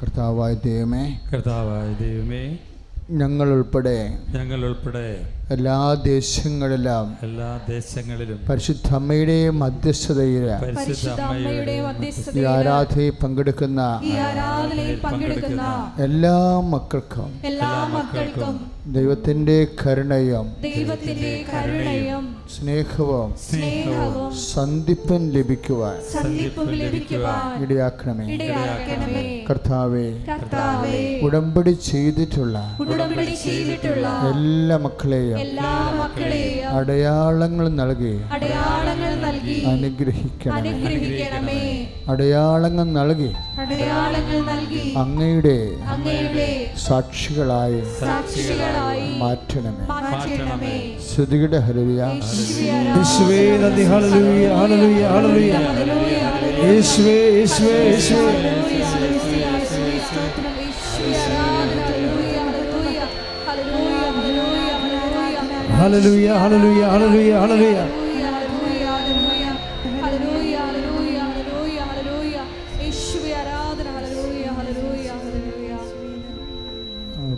കർത്താവായ ദൈവമേ, ഞങ്ങൾ ഉൾപ്പെടെ എല്ലാ ദേശങ്ങളിലും പരിശുദ്ധ അമ്മയുടെ മധ്യസ്ഥതയിൽ ഈ ആരാധനയിൽ പങ്കെടുക്കുന്ന എല്ലാ മക്കൾക്കും ദൈവത്തിന്റെ കരുണയും സ്നേഹവും സന്ധിപ്പൻ ലഭിക്കുവാൻ ഇടയാക്കണമേ. കർത്താവേ, ഉടമ്പടി ചെയ്തിട്ടുള്ള എല്ലാ മക്കളെയും അടയാളങ്ങൾ നൽകി അനുഗ്രഹിക്കണമേ. അടയാളങ്ങൾ നൽകി അങ്ങയുടെ സാക്ഷികളായി മാറ്റണമേ. സ്തുതിയുടെ ഹല്ലേലൂയ. യേശുവേ നന്ദി. ഹല്ലേലൂയ, ഹല്ലേലൂയ, ഹല്ലേലൂയ. യേശുവേ, യേശുവേ, യേശുവേ. ഹല്ലേലൂയ, ഹല്ലേലൂയ, ഹല്ലേലൂയ, ഹല്ലേലൂയ.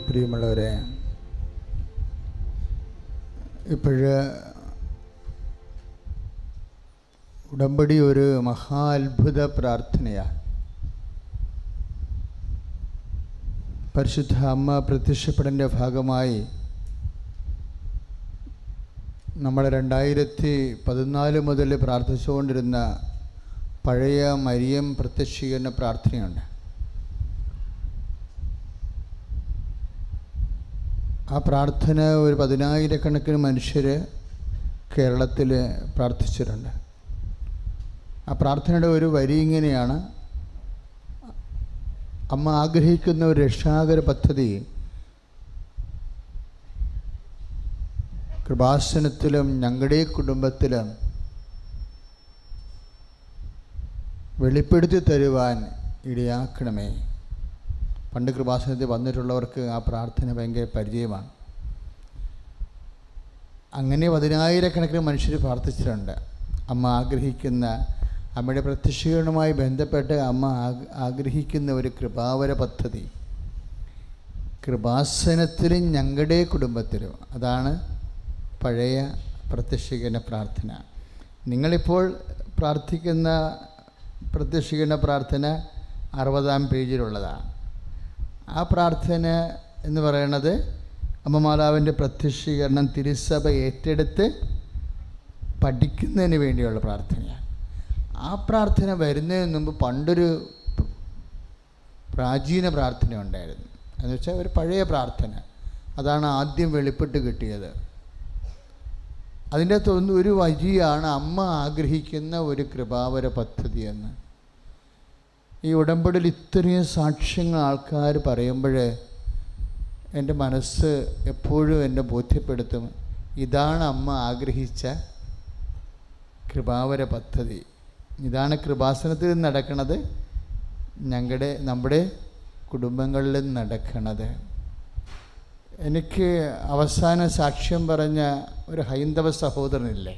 പ്രിയമുള്ളവരെ, ഇപ്പോഴ് ഉടമ്പടി ഒരു മഹാ അത്ഭുത പ്രാർത്ഥനയാണ്. പരിശുദ്ധ അമ്മ പ്രത്യക്ഷപ്പെടലിൻ്റെ ഭാഗമായി നമ്മൾ 2014 മുതൽ പ്രാർത്ഥിച്ചുകൊണ്ടിരുന്ന പഴയ മരിയം പ്രത്യക്ഷീകരണ പ്രാർത്ഥനയുണ്ട്. ആ പ്രാർത്ഥന ഒരു 10,000-കണക്കിന് മനുഷ്യർ കേരളത്തിൽ പ്രാർത്ഥിച്ചിട്ടുണ്ട്. ആ പ്രാർത്ഥനയുടെ ഒരു വരി ഇങ്ങനെയാണ്: അമ്മ ആഗ്രഹിക്കുന്ന ഒരു രക്ഷാകര പദ്ധതി കൃപാസനത്തിലും ഞങ്ങളുടെ കുടുംബത്തിലും വെളിപ്പെടുത്തി തരുവാൻ ഇടയാക്കണമേ. പണ്ട് കൃപാസനത്തിൽ വന്നിട്ടുള്ളവർക്ക് ആ പ്രാർത്ഥന ഭയങ്കര പരിചയമാണ്. അങ്ങനെ 10,000-കണക്കിന് മനുഷ്യർ പ്രാർത്ഥിച്ചിട്ടുണ്ട്. അമ്മ ആഗ്രഹിക്കുന്ന, അമ്മയുടെ പ്രത്യക്ഷീകരണവുമായി ബന്ധപ്പെട്ട് അമ്മ ആഗ്രഹിക്കുന്ന ഒരു കൃപാവര പദ്ധതി കൃപാസനത്തിലും ഞങ്ങളുടെ കുടുംബത്തിലും. അതാണ് പഴയ പ്രത്യക്ഷീകരണ പ്രാർത്ഥന. നിങ്ങളിപ്പോൾ പ്രാർത്ഥിക്കുന്ന പ്രത്യക്ഷീകരണ പ്രാർത്ഥന 60-ാം പേജിലുള്ളതാണ്. ആ പ്രാർത്ഥന എന്ന് പറയുന്നത് അമ്മ മാതാവിൻ്റെ പ്രത്യക്ഷീകരണം തിരുസഭ ഏറ്റെടുത്ത് പഠിക്കുന്നതിന് വേണ്ടിയുള്ള പ്രാർത്ഥനയാണ്. ആ പ്രാർത്ഥന വരുന്നതിന് മുമ്പ് പണ്ടൊരു പ്രാചീന പ്രാർത്ഥന ഉണ്ടായിരുന്നു. എന്നുവെച്ചാൽ ഒരു പഴയ പ്രാർത്ഥന. അതാണ് ആദ്യം വെളിപ്പെട്ട് കിട്ടിയത്. അതിൻ്റെ അകത്ത് ഒരു വഴിയാണ് അമ്മ ആഗ്രഹിക്കുന്ന ഒരു കൃപാവര പദ്ധതി എന്ന്. ഈ ഉടമ്പടിയിൽ ഇത്രയും സാക്ഷ്യങ്ങൾ ആൾക്കാർ പറയുമ്പോൾ എൻ്റെ മനസ്സ് എപ്പോഴും എന്നെ ബോധ്യപ്പെടുത്തും, ഇതാണ് അമ്മ ആഗ്രഹിച്ച കൃപാവര പദ്ധതി. ഇതാണ് കൃപാസനത്തിൽ നടക്കുന്നത്, നമ്മുടെ കുടുംബങ്ങളിലും നടക്കുന്നത്. എനിക്ക് അവസാന സാക്ഷ്യം പറഞ്ഞ ഒരു ഹൈന്ദവ സഹോദരനില്ലേ,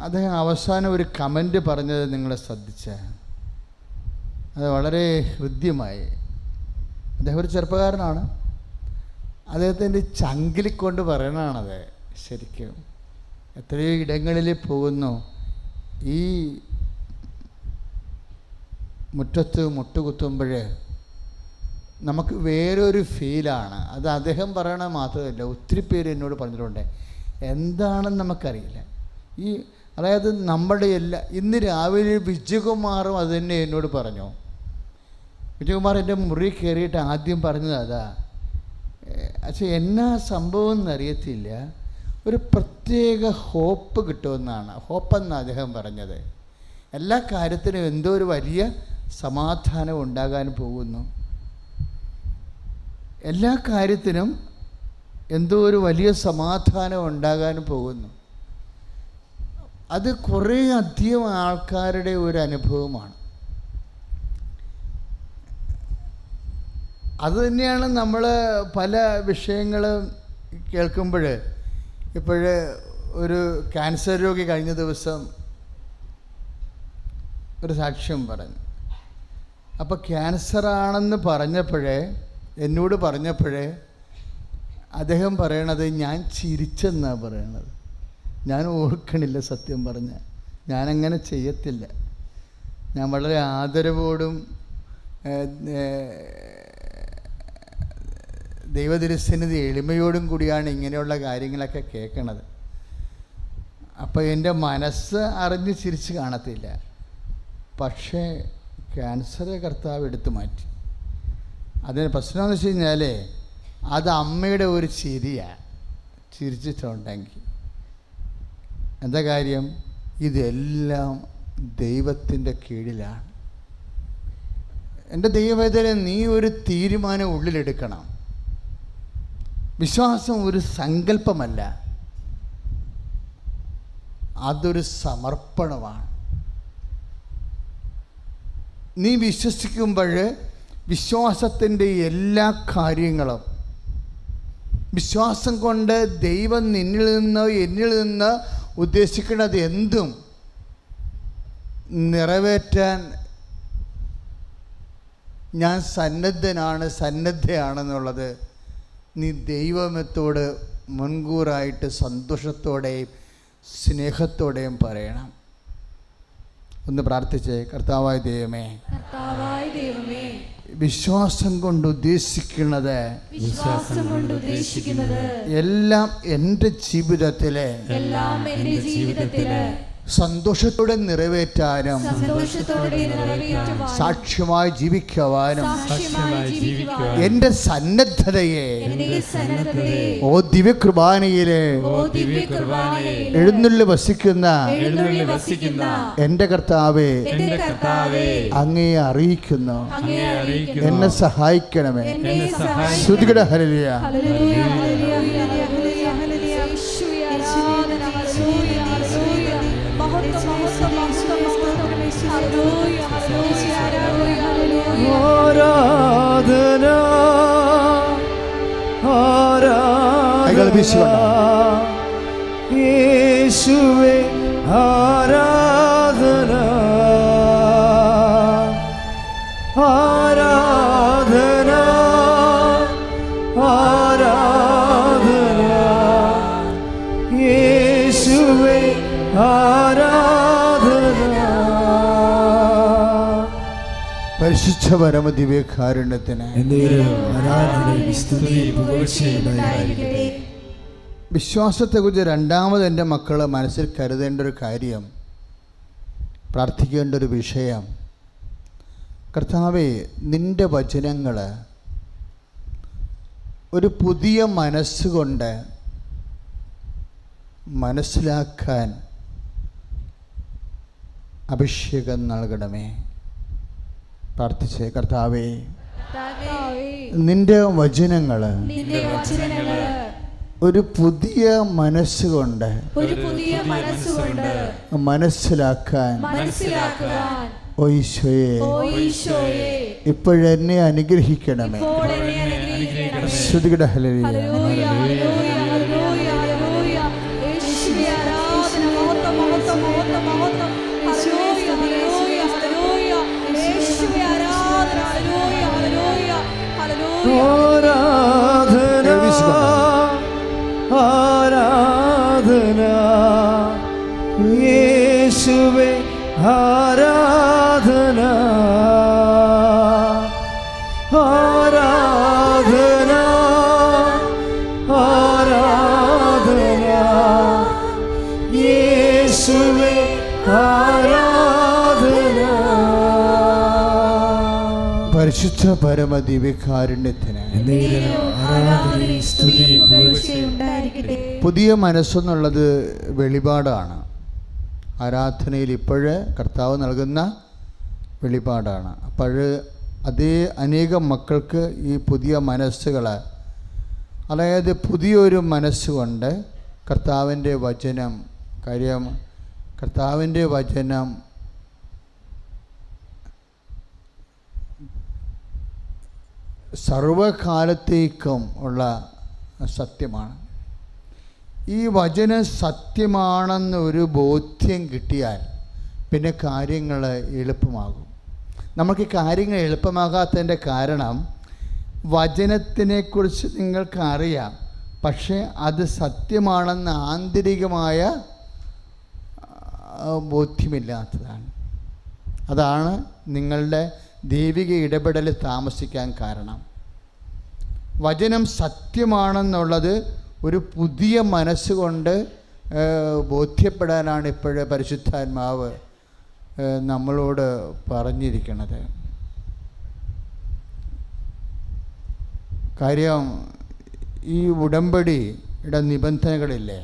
അദ്ദേഹം അവസാനം ഒരു കമൻറ്റ് പറഞ്ഞത് നിങ്ങൾ ശ്രദ്ധിച്ച, അത് വളരെ ഹൃദ്യമായി. അദ്ദേഹം ഒരു ചെറുപ്പക്കാരനാണ്. അദ്ദേഹത്തിൻ്റെ ചങ്കിലിക്കൊണ്ട് പറയണതാണത്. ശരിക്കും എത്രയോ ഇടങ്ങളിൽ പോകുന്നു, ഈ മുറ്റത്ത് മുട്ടുകുത്തുമ്പോൾ നമുക്ക് വേറൊരു ഫീലാണ്. അത് അദ്ദേഹം പറയണ മാത്രമല്ല, ഒത്തിരി പേര് എന്നോട് പറഞ്ഞിട്ടുണ്ട്. എന്താണെന്ന് നമുക്കറിയില്ല. അതായത് നമ്മുടെ ഇന്ന് രാവിലെ വിജയകുമാറും അത് തന്നെ എന്നോട് പറഞ്ഞു. വിജയകുമാർ എൻ്റെ മുറി കയറിയിട്ട് ആദ്യം പറഞ്ഞത് അതാ. പക്ഷേ എന്നാ സംഭവം എന്നറിയത്തില്ല, ഒരു പ്രത്യേക ഹോപ്പ് കിട്ടുമെന്നാണ്. ഹോപ്പെന്നാണ് അദ്ദേഹം പറഞ്ഞത്. എല്ലാ കാര്യത്തിനും എന്തോ ഒരു വലിയ സമാധാനം ഉണ്ടാകാൻ പോകുന്നു. എല്ലാ കാര്യത്തിനും എന്തോ ഒരു വലിയ സമാധാനം ഉണ്ടാകാൻ പോകുന്നു. അത് കുറേ അധികം ആൾക്കാരുടെ ഒരു അനുഭവമാണ്. അതുതന്നെയാണ് നമ്മൾ പല വിഷയങ്ങളും കേൾക്കുമ്പോൾ. ഒരു ക്യാൻസർ രോഗി കഴിഞ്ഞ ദിവസം ഒരു സാക്ഷ്യം പറഞ്ഞു. അപ്പോൾ ക്യാൻസറാണെന്ന് എന്നോട് പറഞ്ഞപ്പോഴേ അദ്ദേഹം പറയണത് ഞാൻ ചിരിച്ചെന്നാണ് പറയണത്. ഞാൻ ഓർക്കണില്ല, സത്യം പറഞ്ഞ ഞാനങ്ങനെ ചെയ്യത്തില്ല. ഞാൻ വളരെ ആദരവോടും ദൈവതിരുസന്നിധി എളിമയോടും കൂടിയാണ് ഇങ്ങനെയുള്ള കാര്യങ്ങളൊക്കെ കേൾക്കണത്. അപ്പോൾ എൻ്റെ മനസ്സ് അറിഞ്ഞ് ചിരിച്ച് കാണത്തില്ല. പക്ഷേ ക്യാൻസർ കർത്താവ് എടുത്തു മാറ്റി. അതിന് പ്രശ്നമെന്ന് വെച്ച് കഴിഞ്ഞാൽ അത് അമ്മയുടെ ഒരു ചിരിയാണ്. ചിരിച്ചിട്ടുണ്ടെങ്കിൽ എന്താ കാര്യം? ഇതെല്ലാം ദൈവത്തിൻ്റെ കീഴിലാണ്. എൻ്റെ ദൈവവേദന, നീ ഒരു തീരുമാനം ഉള്ളിലെടുക്കണം. വിശ്വാസം ഒരു സങ്കല്പമല്ല, അതൊരു സമർപ്പണമാണ്. നീ വിശ്വസിക്കുമ്പോൾ വിശ്വാസത്തിൻ്റെ എല്ലാ കാര്യങ്ങളും, വിശ്വാസം കൊണ്ട് ദൈവം എന്നിൽ നിന്ന് ഉദ്ദേശിക്കുന്നത് എന്തും നിറവേറ്റാൻ ഞാൻ സന്നദ്ധയാണെന്നുള്ളത് നീ ദൈവത്തോട് മുൻകൂറായിട്ട് സന്തോഷത്തോടെയും സ്നേഹത്തോടെയും പറയണം. ഒന്ന് പ്രാർത്ഥിച്ചേ. കർത്താവായ ദൈവമേ, വിശ്വാസം കൊണ്ട് ഉദ്ദേശിക്കുന്നത് എല്ലാം എൻ്റെ ജീവിതത്തിലെ സന്തോഷത്തോടെ നിറവേറ്റാനും സാക്ഷ്യമായി ജീവിക്കുവാനും എൻ്റെ സന്നദ്ധതയെ ഓ ദിവ്യകൃപാനയിലെ എഴുന്നള്ളി വസിക്കുന്ന എൻ്റെ കർത്താവേ, അങ്ങയെ അറിയിക്കുന്നു. എന്നെ സഹായിക്കണമേ. ശ്രുതികട ഹല്ലേലൂയ. ആരാധന ആരാധന യേശുവേ, ആരാധന ആരാധന ആരാധന യേശുവേ, പരിശുദ്ധ പരമ ദിവ്യകാരുണ്യത്തിന് വിശ്വാസത്തെക്കുറിച്ച് രണ്ടാമത് എൻ്റെ മക്കൾ മനസ്സിൽ കരുതേണ്ട ഒരു കാര്യം, പ്രാർത്ഥിക്കേണ്ട ഒരു വിഷയം, കർത്താവേ, നിൻ്റെ വചനങ്ങൾ ഒരു പുതിയ മനസ്സുകൊണ്ട് മനസ്സിലാക്കാൻ അഭിഷേകം നൽകണമേ. പ്രാർത്ഥിച്ചേ. കർത്താവേ, നിന്റെ വചനങ്ങൾ ഒരു പുതിയ മനസ്സുകൊണ്ട് മനസ്സിലാക്കാൻ ഓ ഈശോയെ ഇപ്പോഴെന്നെ അനുഗ്രഹിക്കണമേ. ശ്രുതികട ഹല്ലേലൂയ. ആരാധന യേശുവേ, ആരാധന ആരാധന ആരാധന യേശുവേ, ആരാധന. പരിശുദ്ധ പരമ ദിവ്യകാരുണ്യത്തിന് പുതിയ മനസ്സെന്നുള്ളത് വെളിപാടാണ്. ആരാധനയിൽ ഇപ്പോഴ് കർത്താവ് നൽകുന്ന വെളിപാടാണ്. അപ്പോൾ അതേ അനേകം മക്കൾക്ക് ഈ പുതിയ മനസ്സുകൾ, അതായത് പുതിയൊരു മനസ്സുകൊണ്ട് കർത്താവിൻ്റെ വചനം, കാര്യം കർത്താവിൻ്റെ വചനം സർവകാലത്തേക്കും ഉള്ള സത്യമാണ്. ഈ വചനം സത്യമാണെന്നൊരു ബോധ്യം കിട്ടിയാൽ പിന്നെ കാര്യങ്ങൾ എളുപ്പമാകും. നമുക്ക് കാര്യങ്ങൾ എളുപ്പമാകാത്തതിൻ്റെ കാരണം വചനത്തിനെക്കുറിച്ച് നിങ്ങൾക്കറിയാം, പക്ഷേ അത് സത്യമാണെന്ന് ആന്തരികമായ ബോധ്യമില്ലാത്തതാണ്. അതാണ് നിങ്ങളുടെ ദൈവിക ഇടപെടൽ താമസിക്കാൻ കാരണം. വചനം സത്യമാണെന്നുള്ളത് ഒരു പുതിയ മനസ്സുകൊണ്ട് ബോധ്യപ്പെടാനാണ് ഇപ്പോഴേ പരിശുദ്ധാത്മാവ് നമ്മളോട് പറഞ്ഞിരിക്കുന്നത്. കാര്യം ഈ ഉടമ്പടിയുടെ നിബന്ധനകളില്ലേ,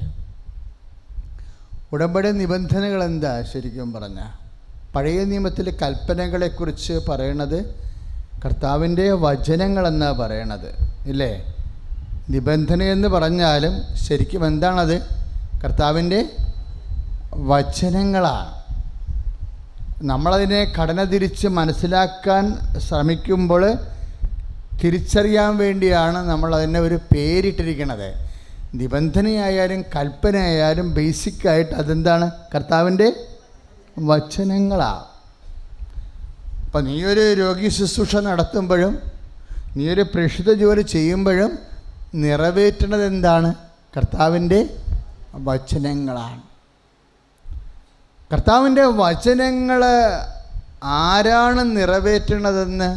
ഉടമ്പടി നിബന്ധനകൾ എന്താ ശരിക്കും പറഞ്ഞാൽ? പഴയ നിയമത്തിലെ കൽപ്പനകളെക്കുറിച്ച് പറയണത് കർത്താവിൻ്റെ വചനങ്ങളെന്നാണ് പറയണത് ഇല്ലേ? നിബന്ധനയെന്ന് പറഞ്ഞാലും ശരിക്കും എന്താണത്? കർത്താവിൻ്റെ വചനങ്ങളാണ്. നമ്മളതിനെ ഘടന തിരിച്ച് മനസ്സിലാക്കാൻ ശ്രമിക്കുമ്പോൾ തിരിച്ചറിയാൻ വേണ്ടിയാണ് നമ്മളതിനെ ഒരു പേരിട്ടിരിക്കുന്നത്. നിബന്ധനയായാലും കൽപ്പനയായാലും ബേസിക്കായിട്ട് അതെന്താണ്? കർത്താവിൻ്റെ വചനങ്ങളാണ്. അപ്പം നീയൊരു രോഗി ശുശ്രൂഷ നടത്തുമ്പോഴും നീയൊരു പ്രേക്ഷിത ജോലി ചെയ്യുമ്പോഴും നിറവേറ്റുന്നത് എന്താണ്? കർത്താവിൻ്റെ വചനങ്ങളാണ്. കർത്താവിൻ്റെ വചനങ്ങൾ ആരാണ് നിറവേറ്റണതെന്ന്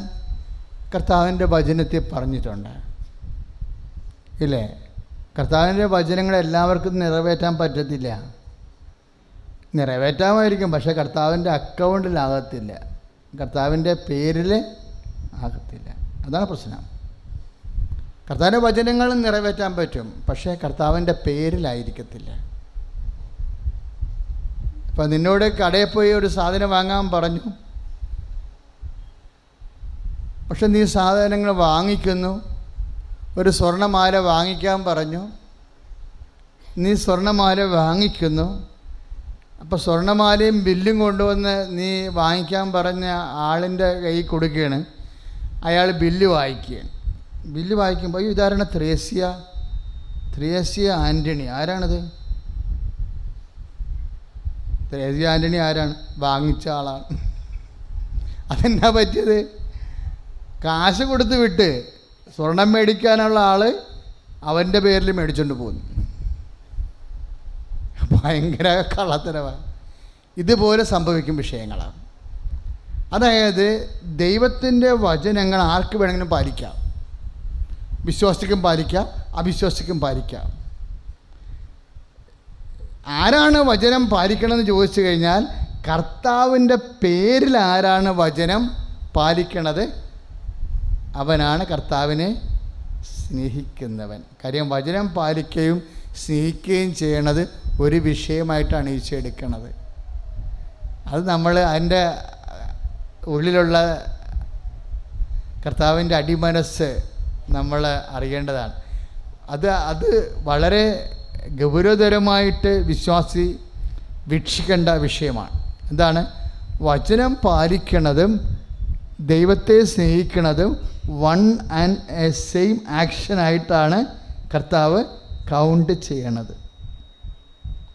കർത്താവിൻ്റെ വചനത്തിൽ പറഞ്ഞിട്ടുണ്ട് ഇല്ലേ? കർത്താവിൻ്റെ വചനങ്ങൾ എല്ലാവർക്കും നിറവേറ്റാൻ പറ്റത്തില്ല. നിറവേറ്റാമായിരിക്കും, പക്ഷേ കർത്താവിൻ്റെ അക്കൗണ്ടിലാകത്തില്ല, കർത്താവിൻ്റെ പേരിൽ ആകത്തില്ല. അതാണ് പ്രശ്നം. കർത്താവിൻ്റെ വചനങ്ങൾ നിറവേറ്റാൻ പറ്റും, പക്ഷേ കർത്താവിൻ്റെ പേരിലായിരിക്കത്തില്ല. ഇപ്പം നിന്നോട് കടയിൽ പോയി ഒരു സാധനം വാങ്ങാൻ പറഞ്ഞു, പക്ഷെ നീ സാധനങ്ങൾ വാങ്ങിക്കുന്നു. ഒരു സ്വർണ്ണമാല വാങ്ങിക്കാൻ പറഞ്ഞു, നീ സ്വർണ്ണമാല വാങ്ങിക്കുന്നു. അപ്പോൾ സ്വർണ്ണമാലയും ബില്ലും കൊണ്ടുവന്ന് നീ വാങ്ങിക്കാൻ പറഞ്ഞ ആളിൻ്റെ കൈ കൊടുക്കുകയാണ്. അയാൾ ബില്ല് വായിക്കുകയാണ്. ബില്ല് വായിക്കുമ്പോൾ ഇതാരാണ്? ത്രേസ്യ ആൻ്റണി. ആരാണത്? ത്രേസ്യ ആൻ്റണി ആരാണ്? വാങ്ങിച്ച ആളാണ്. അതെന്നാ പറ്റിയത്? കാശ് കൊടുത്ത് വിട്ട് സ്വർണം മേടിക്കാനുള്ള ആൾ അവൻ്റെ പേരിൽ മേടിച്ചുകൊണ്ട് പോകുന്നു. ഭയങ്കര കള്ളത്തരമാണ്. ഇതുപോലെ സംഭവിക്കും വിഷയങ്ങളാണ്. അതായത് ദൈവത്തിൻ്റെ വചനങ്ങൾ ആർക്ക് വേണമെങ്കിലും പാലിക്കാം. വിശ്വാസിക്കും പാലിക്കാം, അവിശ്വാസിക്കും പാലിക്കാം. ആരാണ് വചനം പാലിക്കണമെന്ന് ചോദിച്ചു കഴിഞ്ഞാൽ കർത്താവിൻ്റെ പേരിൽ ആരാണ് വചനം പാലിക്കണത് അവനാണ് കർത്താവിനെ സ്നേഹിക്കുന്നവൻ. കാര്യം വചനം പാലിക്കുകയും സ്നേഹിക്കുകയും ചെയ്യണത് ഒരു വിഷയമായിട്ടാണ് ഈശോ എടുക്കുന്നത്. അത് നമ്മൾ അതിൻ്റെ ഉള്ളിലുള്ള കർത്താവിൻ്റെ അടിമനസ്സ് നമ്മൾ അറിയേണ്ടതാണ്. അത് വളരെ ഗൗരവതരമായിട്ട് വിശ്വാസി വീക്ഷിക്കേണ്ട വിഷയമാണ്. എന്താണ്? വചനം പാലിക്കണതും ദൈവത്തെ സ്നേഹിക്കണതും വൺ ആൻഡ് എ സെയിം ആക്ഷനായിട്ടാണ് കർത്താവ് കൗണ്ട് ചെയ്യണത്.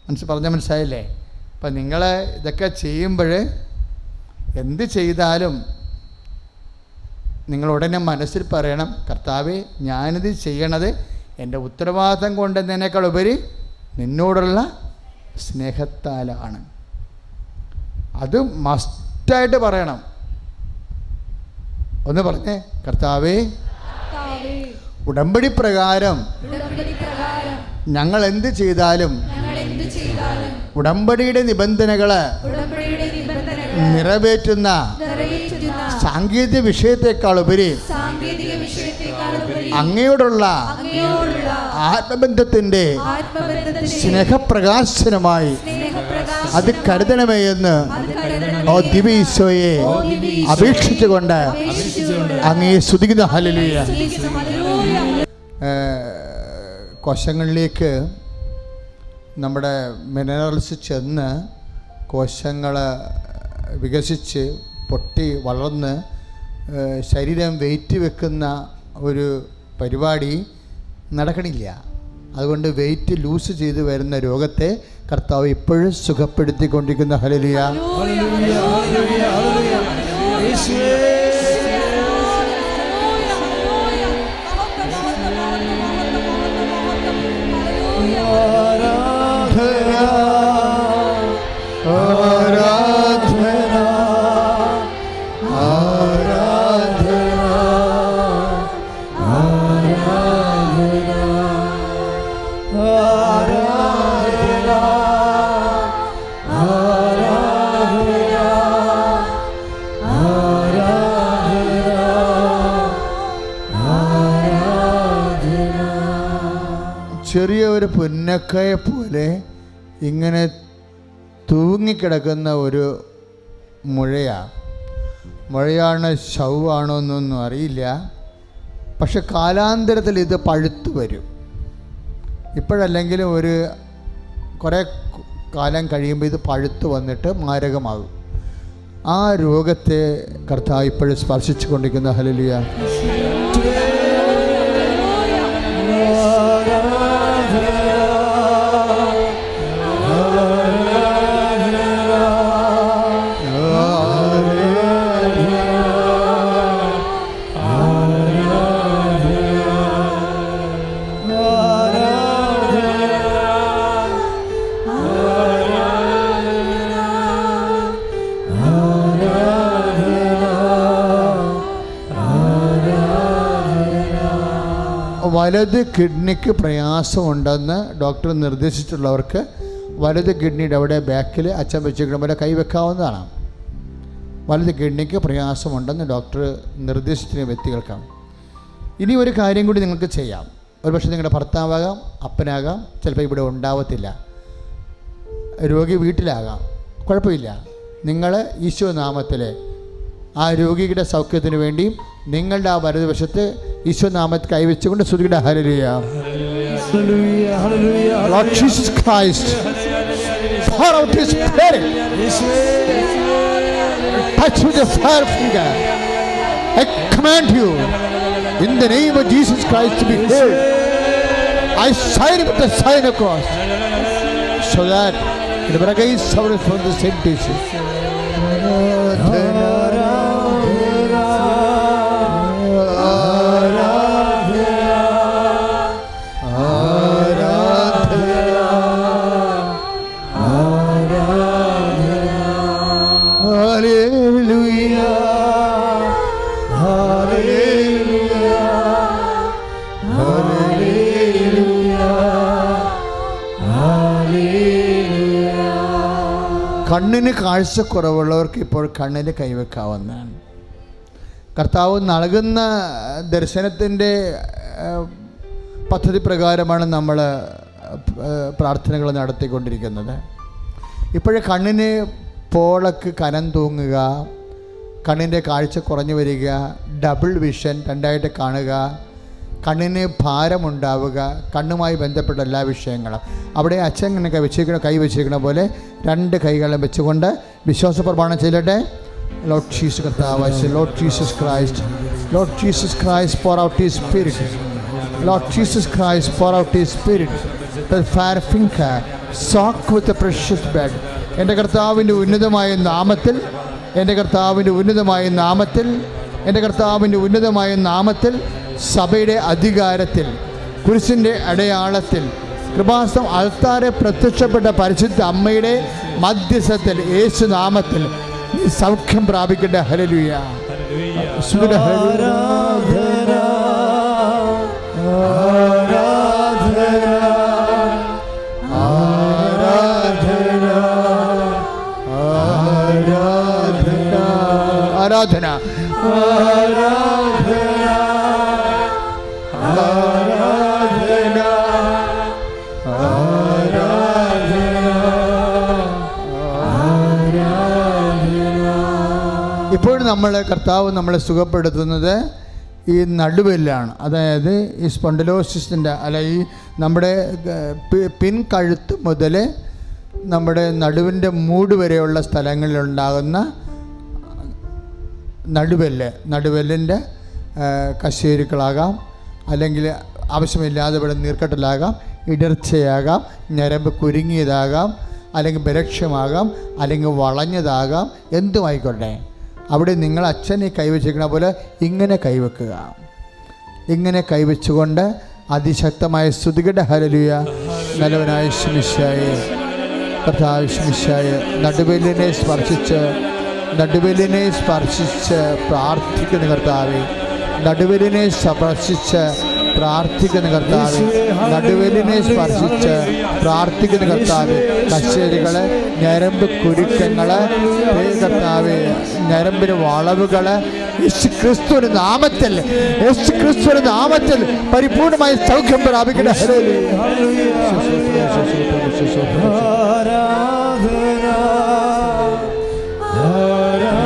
മനസ്സിലായില്ലേ? അപ്പം നിങ്ങൾ ഇതൊക്കെ ചെയ്യുമ്പോൾ എന്ത് ചെയ്താലും നിങ്ങൾ ഉടനെ മനസ്സിൽ പറയണം, കർത്താവേ, ഞാനിത് ചെയ്യണത് എൻ്റെ ഉത്തരവാദിത്തം കൊണ്ടെന്നതിനേക്കാൾ ഉപരി നിന്നോടുള്ള സ്നേഹത്താലാണ്. അത് മസ്റ്റായിട്ട് പറയണം. ഒന്ന് പറഞ്ഞേ, കർത്താവേ, ഉടമ്പടി പ്രകാരം ഞങ്ങൾ എന്ത് ചെയ്താലും ഉടമ്പടിയുടെ നിബന്ധനകള് നിറവേറ്റുന്ന സാങ്കേതിക വിഷയത്തെക്കാൾ ഉപരി അങ്ങയോടുള്ള ആത്മബന്ധത്തിന്റെ സ്നേഹപ്രകാശനമായി അത് കരുതണമേ എന്ന് ദിവ്യ ഈശോയെ അപേക്ഷിച്ചുകൊണ്ട് അങ്ങേ സ്തുതിക്കുന്ന ഹല്ലേലൂയ. കോശങ്ങളിലേക്ക് നമ്മുടെ മിനറൽസ് ചെന്ന് കോശങ്ങൾ വികസിച്ച് പൊട്ടി വളർന്ന് ശരീരം വെയിറ്റ് വെക്കുന്ന ഒരു പരിപാടി നടക്കണില്ല. അതുകൊണ്ട് വെയിറ്റ് ലൂസ് ചെയ്ത് വരുന്ന രോഗത്തെ കർത്താവ് ഇപ്പോഴും സുഖപ്പെടുത്തിക്കൊണ്ടിരിക്കുന്ന ഹല്ലേലൂയ. ചെറിയ ഒരു പുന്നക്കയെ പോലെ ഇങ്ങനെ തൂങ്ങിക്കിടക്കുന്ന ഒരു മുഴയാണ് ശവമാണോ എന്നൊന്നും അറിയില്ല. പക്ഷെ കാലാന്തരത്തിൽ ഇത് പഴുത്തു വരും. ഇപ്പോഴല്ലെങ്കിലും ഒരു കുറേ കാലം കഴിയുമ്പോൾ ഇത് പഴുത്തു വന്നിട്ട് മാരകമാകും. ആ രോഗത്തെ കർത്താവ് ഇപ്പോഴും സ്പർശിച്ചു കൊണ്ടിരിക്കുന്ന. ഹല്ലേലൂയ. വലത് കിഡ്നിക്ക് പ്രയാസമുണ്ടെന്ന് ഡോക്ടർ നിർദ്ദേശിച്ചിട്ടുള്ളവർക്ക് വലത് കിഡ്നിയുടെ അവിടെ ബാക്കിൽ അച്ഛൻ വെച്ചിരിക്കുന്ന പോലെ കൈവെക്കാവുന്നതാണ്. വലത് കിഡ്നിക്ക് പ്രയാസമുണ്ടെന്ന് ഡോക്ടർ നിർദ്ദേശിച്ചിരുന്ന വ്യക്തികൾക്കാണ്. ഇനി ഒരു കാര്യം കൂടി നിങ്ങൾക്ക് ചെയ്യാം. ഒരുപക്ഷെ നിങ്ങളുടെ ഭർത്താവാകാം, അപ്പനാകാം, ചിലപ്പോൾ ഇവിടെ ഉണ്ടാവത്തില്ല, രോഗി വീട്ടിലാകാം, കുഴപ്പമില്ല. നിങ്ങൾ ഈശോ നാമത്തിൽ ആ രോഗിയുടെ സൗഖ്യത്തിന് വേണ്ടിയും നിങ്ങളുടെ ആ വലതുവശത്ത് ഈശോ നാമത്തിൽ കൈവച്ചുകൊണ്ട് സ്തുതിക്കട്ടെ. Hallelujah. Lord Jesus Christ, pour out His Spirit. Touch with the fire finger. I command you in the name of Jesus Christ to be healed. I sign with the sign of cross so that it will again suffer from the same disease. കണ്ണിന് കാഴ്ചക്കുറവുള്ളവർക്ക് ഇപ്പോൾ കണ്ണിൽ കൈവെക്കാവുന്നതാണ്. കർത്താവ് നൽകുന്ന ദർശനത്തിൻ്റെ പദ്ധതി പ്രകാരമാണ് നമ്മൾ പ്രാർത്ഥനകൾ നടത്തിക്കൊണ്ടിരിക്കുന്നത്. ഇപ്പോഴേ കണ്ണിന് പോളക്ക് കനം തൂങ്ങുക, കണ്ണിൻ്റെ കാഴ്ച കുറഞ്ഞു വരിക, ഡബിൾ വിഷൻ രണ്ടായിട്ട് കാണുക, കണ്ണിന് ഭാരമുണ്ടാവുക, കണ്ണുമായി ബന്ധപ്പെട്ട എല്ലാ വിഷയങ്ങളും അവിടെ അച്ഛൻ ഇങ്ങനെ കൈ വെച്ചിരിക്കുന്ന പോലെ രണ്ട് കൈകളും വെച്ചുകൊണ്ട് വിശ്വാസ പ്രമാണം ചെയ്യട്ടെ. Lord Jesus കർത്താവ്, Lord Jesus Christ, Lord Jesus Christ, pour out His Spirit. Lord Jesus Christ, pour out His Spirit. The fire finger, soak with the precious blood. എൻ്റെ കർത്താവിൻ്റെ ഉന്നതമായ നാമത്തിൽ, എൻ്റെ കർത്താവിൻ്റെ ഉന്നതമായ നാമത്തിൽ, എൻ്റെ കർത്താവിൻ്റെ ഉന്നതമായ നാമത്തിൽ, സഭയുടെ അധികാരത്തിൽ, കുരിശിൻ്റെ അടയാളത്തിൽ, കൃപാസനം അൾത്താരെ പ്രത്യക്ഷപ്പെട്ട പരിശുദ്ധ അമ്മയുടെ മധ്യസ്ഥത്തിൽ യേശു നാമത്തിൽ നീ സൗഖ്യം പ്രാപിക്കട്ടെ. ഹല്ലേലൂയ. ആരാധന ഇപ്പോൾ കർത്താവ് നമ്മളെ സുഖപ്പെടുത്തുന്നത് ഈ നടുവെല്ലാണ്. അതായത് ഈ സ്പോണ്ടിലോസിസിൻ്റെ അല്ല ഈ നമ്മുടെ പിൻകഴുത്ത് മുതൽ നമ്മുടെ നടുവിൻ്റെ മൂട് വരെയുള്ള സ്ഥലങ്ങളിലുണ്ടാകുന്ന നടുവെല്ലിൻ്റെ കശേരുക്കളാകാം, അല്ലെങ്കിൽ ആവശ്യമില്ലാതെ ഇവിടെ നീർക്കെട്ടലാകാം, ഇടർച്ചയാകാം, ഞരമ്പ് കുരുങ്ങിയതാകാം, അല്ലെങ്കിൽ ബലക്ഷമാകാം, അല്ലെങ്കിൽ വളഞ്ഞതാകാം, എന്തുമായിക്കോട്ടെ അവിടെ നിങ്ങൾ അച്ഛനെ കൈവച്ചിരിക്കണ പോലെ ഇങ്ങനെ കൈവെക്കുക. ഇങ്ങനെ കൈവച്ചുകൊണ്ട് അതിശക്തമായ സ്തുതികട ഹല്ലേലൂയ. നല്ലവനായ ശിമിശായെ, കർത്താവ് ശിമിശായെ, നടുവെല്ലിനെ സ്പർശിച്ച് പ്രാർത്ഥിക്കുന്ന കർത്താവേ, നടുവെല്ലിനെ സ്പർശിച്ച് പ്രാർത്ഥിക്കുന്ന കർത്താവേ, നടുവെല്ലിനെ സ്പർശിച്ച് പ്രാർത്ഥിക്കുന്ന കർത്താവേ, കശേരികള്, ഞരമ്പ് കുരുക്കങ്ങള് കർത്താവേ, ഞരമ്പിന് വളവുകള് യേശുക്രിസ്തുവിന്റെ നാമത്തിൽ പരിപൂർണമായ സൗഖ്യം പ്രാപിക്കട്ടെ.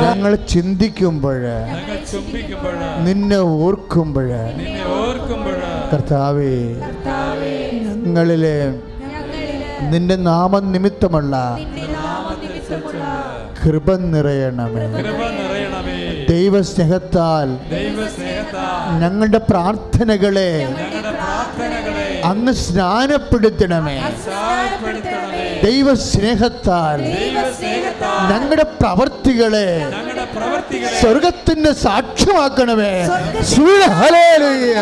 ഞങ്ങൾ ചിന്തിക്കുമ്പോൾ, നിന്നെ ഓർക്കുമ്പോൾ കർത്താവേ, ഞങ്ങളിലെ നിന്റെ നാമനിമിത്തമുള്ള കൃപ നിറയണമേ. ദൈവസ്നേഹത്താൽ ഞങ്ങളുടെ പ്രാർത്ഥനകളെ അങ്ങ് സ്നാനപ്പെടുത്തണമേ. ദൈവസ്നേഹത്താൽ ഞങ്ങളുടെ പ്രവർത്തികളെ സ്വർഗത്തിന്റെ സാക്ഷ്യമാക്കണമേ. ഹല്ലേലൂയ.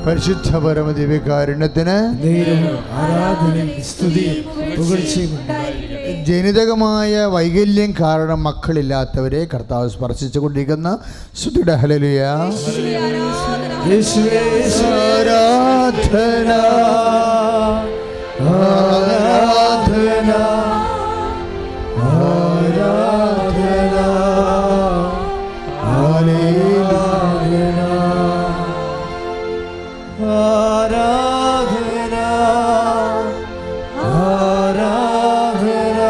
പരിശുദ്ധ പരമ ദിവ്യകാരുണ്യത്തിന് ജനിതകമായ വൈകല്യം കാരണം മക്കളില്ലാത്തവരെ കർത്താവ് സ്പർശിച്ചു കൊണ്ടിരിക്കുന്ന സ്തുതിയുടെ ഹല്ലേലൂയ. ആരാധന ആരാധന ആരാധന ഹല്ലേലൂയ. ആരാധന ആരാധന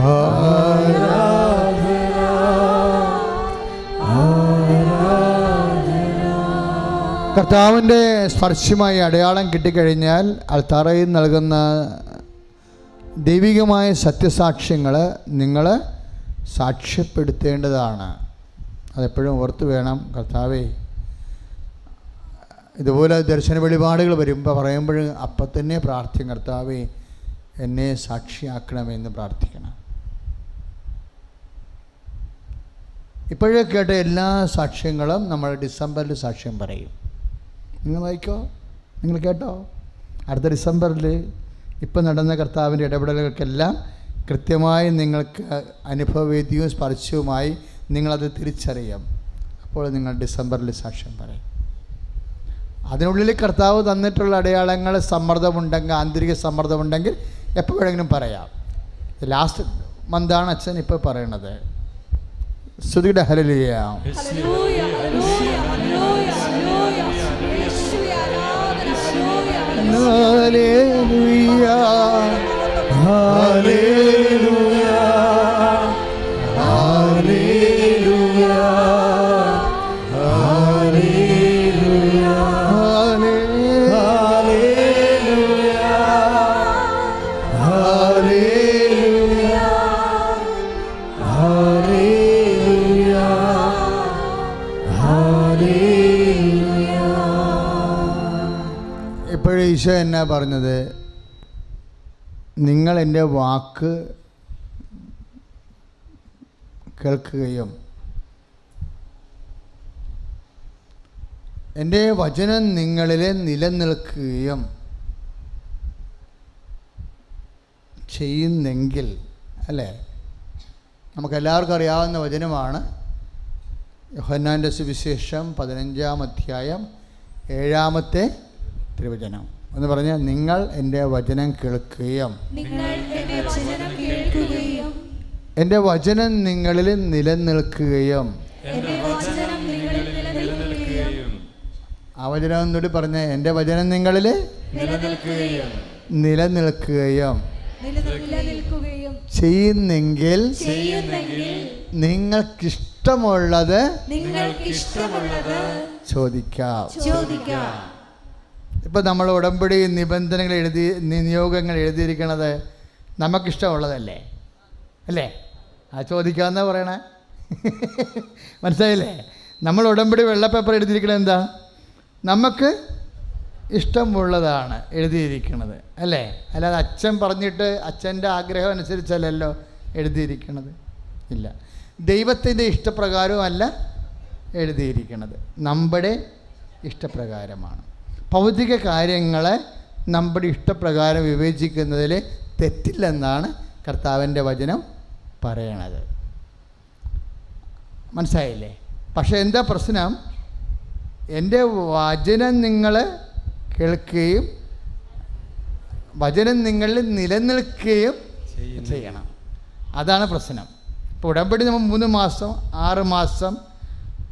ആരാധന. കർത്താവിൻ്റെ സ്പർശമായി അടയാളം കിട്ടിക്കഴിഞ്ഞാൽ അൾത്താറയിൽ നൽകുന്ന ദൈവികമായ സത്യസാക്ഷ്യങ്ങൾ നിങ്ങൾ സാക്ഷ്യപ്പെടുത്തേണ്ടതാണ്. അതെപ്പോഴും ഓർത്ത് വേണം. കർത്താവേ, ഇതുപോലെ ദർശന വെളിപാടുകൾ വരുമ്പോൾ പറയുമ്പോൾ അപ്പം തന്നെ പ്രാർത്ഥിക്കും, കർത്താവേ എന്നെ സാക്ഷിയാക്കണമെന്ന് പ്രാർത്ഥിക്കണം. ഇപ്പോഴേ കേട്ട എല്ലാ സാക്ഷ്യങ്ങളും നമ്മൾ ഡിസംബറിൽ സാക്ഷ്യം പറയും. നിങ്ങൾ വായിക്കോ, നിങ്ങൾ കേട്ടോ. അടുത്ത ഡിസംബറിൽ ഇപ്പം നടന്ന കർത്താവിൻ്റെ ഇടപെടലുകൾക്കെല്ലാം കൃത്യമായി നിങ്ങൾക്ക് അനുഭവവേദ്യവും സ്പർശവുമായി നിങ്ങളത് തിരിച്ചറിയാം. അപ്പോൾ നിങ്ങൾ ഡിസംബറിൽ സാക്ഷ്യം പറയും. അതിനുള്ളിൽ കർത്താവ് തന്നിട്ടുള്ള അടയാളങ്ങൾ, സമ്മർദ്ദമുണ്ടെങ്കിൽ, ആന്തരിക സമ്മർദ്ദമുണ്ടെങ്കിൽ എപ്പോൾ വേണമെങ്കിലും പറയാം. ലാസ്റ്റ് മന്താണ് അച്ഛൻ ഇപ്പോൾ പറയണത്. സ്തുതിയുടെ ഹല്ലേലൂയ. ഇപ്പോഴും ഈശോ എന്നാ പറഞ്ഞത്? നിങ്ങൾ എൻ്റെ വാക്ക് കേൾക്കുകയും എൻ്റെ വചനം നിങ്ങളിൽ നിലനിൽക്കുകയും ചെയ്യുന്നെങ്കിൽ, അല്ലേ? നമുക്കെല്ലാവർക്കും അറിയാവുന്ന വചനമാണ്. യോഹന്നാൻ്റെ സുവിശേഷം 15-ാം അധ്യായം 7-ാമത്തെ തിരുവചനം എന്ന് പറഞ്ഞാൽ, നിങ്ങൾ എൻ്റെ വചനം കേൾക്കുകയും എൻ്റെ വചനം നിങ്ങളിൽ നിലനിൽക്കുകയും. ആ വചനം എന്നോട് പറഞ്ഞ, എൻ്റെ വചനം നിങ്ങളിൽ നിലനിൽക്കുകയും ചെയ്യുന്നെങ്കിൽ നിങ്ങൾക്കിഷ്ടമുള്ളത് ചോദിക്കാം. ഇപ്പം നമ്മൾ ഉടമ്പടി നിബന്ധനകൾ നിയോഗങ്ങൾ എഴുതിയിരിക്കണത് നമുക്കിഷ്ടമുള്ളതല്ലേ, അല്ലേ? ആ ചോദിക്കാമെന്നാ പറയണേ. മനസ്സിലായില്ലേ? നമ്മൾ ഉടമ്പടി വെള്ളപ്പേപ്പർ എഴുതിയിരിക്കണത് എന്താ? നമുക്ക് ഇഷ്ടമുള്ളതാണ് എഴുതിയിരിക്കുന്നത്, അല്ലേ? അല്ലാതെ അച്ഛൻ പറഞ്ഞിട്ട് അച്ഛൻ്റെ ആഗ്രഹം അനുസരിച്ചല്ലല്ലോ എഴുതിയിരിക്കുന്നത്. ഇല്ല, ദൈവത്തിൻ്റെ ഇഷ്ടപ്രകാരമല്ല എഴുതിയിരിക്കുന്നത്, നമ്മുടെ ഇഷ്ടപ്രകാരമാണ്. ഭൗതിക കാര്യങ്ങളെ നമ്മുടെ ഇഷ്ടപ്രകാരം വിവേചിക്കുന്നതിൽ തെറ്റില്ലെന്നാണ് കർത്താവിൻ്റെ വചനം പറയണത്. മനസ്സിലായില്ലേ? പക്ഷേ എന്താ പ്രശ്നം? എൻ്റെ വചനം നിങ്ങൾ കേൾക്കുകയും വചനം നിങ്ങളിൽ നിലനിൽക്കുകയും ചെയ്യണം. അതാണ് പ്രശ്നം. ഇപ്പോൾ ഉടമ്പടി നമ്മൾ 3 മാസം, 6 മാസം,